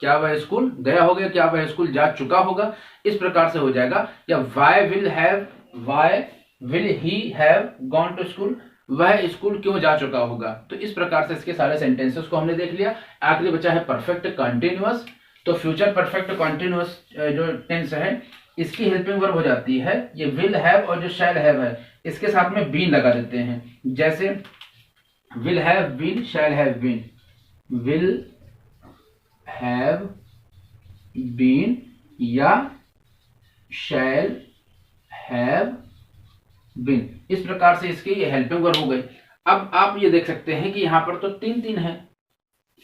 क्या वह स्कूल गया होगा, क्या वह स्कूल जा चुका होगा, इस प्रकार से हो जाएगा। या why will he have gone to school, वह स्कूल क्यों जा चुका होगा। तो इस प्रकार से इसके सारे सेंटेंसेस को हमने देख लिया। आखिरी बचा है परफेक्ट कंटिन्यूअस। तो फ्यूचर परफेक्ट कंटिन्यूअस जो टेंस है इसकी हेल्पिंग वर्ब हो जाती है ये विल हैव, और जो शैल हैव है इसके साथ में बीन लगा देते हैं। जैसे will have been, shall have been, will have been या शैल हैव बीन, इस प्रकार से इसकी ये हेल्पिंग वर्ब हो गई। अब आप ये देख सकते हैं कि यहां पर तो तीन है,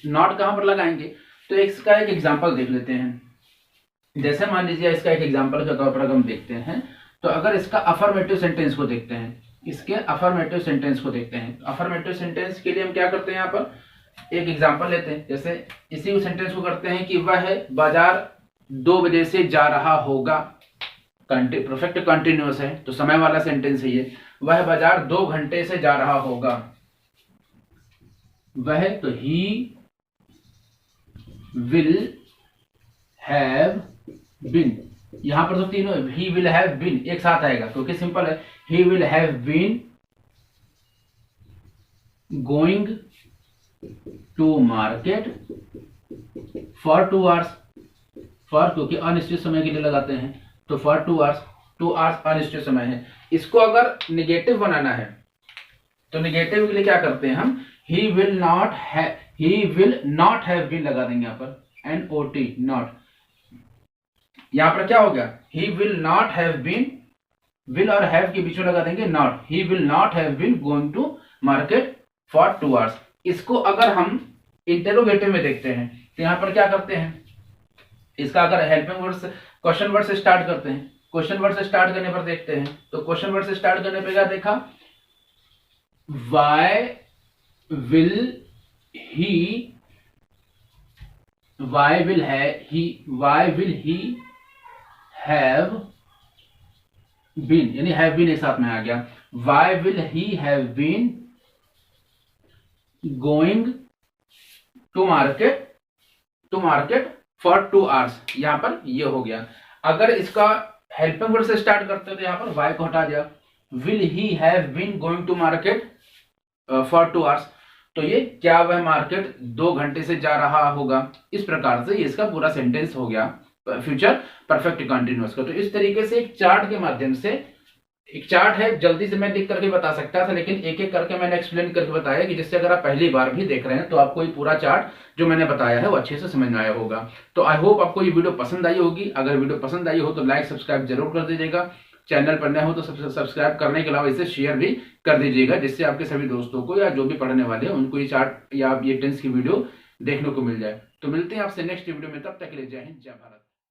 नॉट कहां पर लगाएंगे, तो इसका एक एग्जांपल देख लेते हैं। जैसे मान लीजिए इसका एक एग्जांपल के तौर पर अगर हम देखते हैं, तो अगर इसका अफर्मेटिव सेंटेंस को देखते हैं, इसके अफर्मेटिव सेंटेंस को देखते हैं, तो अफर्मेटिव सेंटेंस के लिए हम क्या करते हैं, यहाँ पर एक एग्जांपल लेते हैं। जैसे इसी सेंटेंस को करते हैं कि वह बाजार 2 बजे से जा रहा होगा। परफेक्ट कंटिन्यूअस है तो समय वाला सेंटेंस है ये। वह बाजार 2 घंटे से जा रहा होगा। वह तो ही विल हैव बीन, यहां पर तो तीनों ही विल हैव बीन एक साथ आएगा क्योंकि सिंपल है। He will have been going to market for 2 hours, for क्योंकि अनिश्चित समय के लिए लगाते हैं, तो फॉर 2 आवर्स, 2 आवर्स अनिश्चित समय है। इसको अगर निगेटिव बनाना है तो निगेटिव के लिए क्या करते हैं हम, he will not have been लगा देंगे यहाँ पर, NOT नॉट। यहां पर क्या हो गया, he will not have been, will और हैव के बीच में लगा देंगे not, he will not have been going to market for 2 hours. इसको अगर हम इंटेरोगेटिव में देखते हैं तो यहां पर क्या करते हैं, इसका अगर हेल्पिंग वर्ड से क्वेश्चन वर्ड से स्टार्ट करते हैं, क्वेश्चन वर्ड से स्टार्ट करने पर देखते हैं, तो क्वेश्चन वर्ड से स्टार्ट करने पर क्या देखा, why will he have been, यानी हैव बीन एक साथ में आ गया। Why will he have been going to market for 2 hours, यहां पर ये हो गया। अगर इसका हेल्पिंग वर्ड से स्टार्ट करते तो यहां पर वाई को हटा दिया, will he have been going to market for 2 hours, तो ये क्या वह मार्केट 2 घंटे से जा रहा होगा। इस प्रकार से ये इसका पूरा सेंटेंस हो गया फ्यूचर परफेक्ट कंटिन्यूअस का। तो इस तरीके से एक चार्ट के माध्यम से, एक चार्ट है जल्दी से मैं लिख करके बता सकता था, लेकिन एक एक करके मैंने एक्सप्लेन करके बताया कि जिससे अगर आप पहली बार भी देख रहे हैं तो आपको ये पूरा चार्ट जो मैंने बताया है वो अच्छे से समझ में आया होगा। तो आई होप आपको ये वीडियो पसंद आई होगी। अगर वीडियो पसंद आई हो तो लाइक सब्सक्राइब जरूर कर दीजिएगा, चैनल पर नए हो तो सब्सक्राइब करने के अलावा इसे शेयर भी कर दीजिएगा, जिससे आपके सभी दोस्तों को या जो भी पढ़ने वाले हैं उनको ये चार्ट या ये टेंस की वीडियो देखने को मिल जाए। तो मिलते हैं आपसे नेक्स्ट वीडियो में, तब तक के लिए जय हिंद, जय भारत।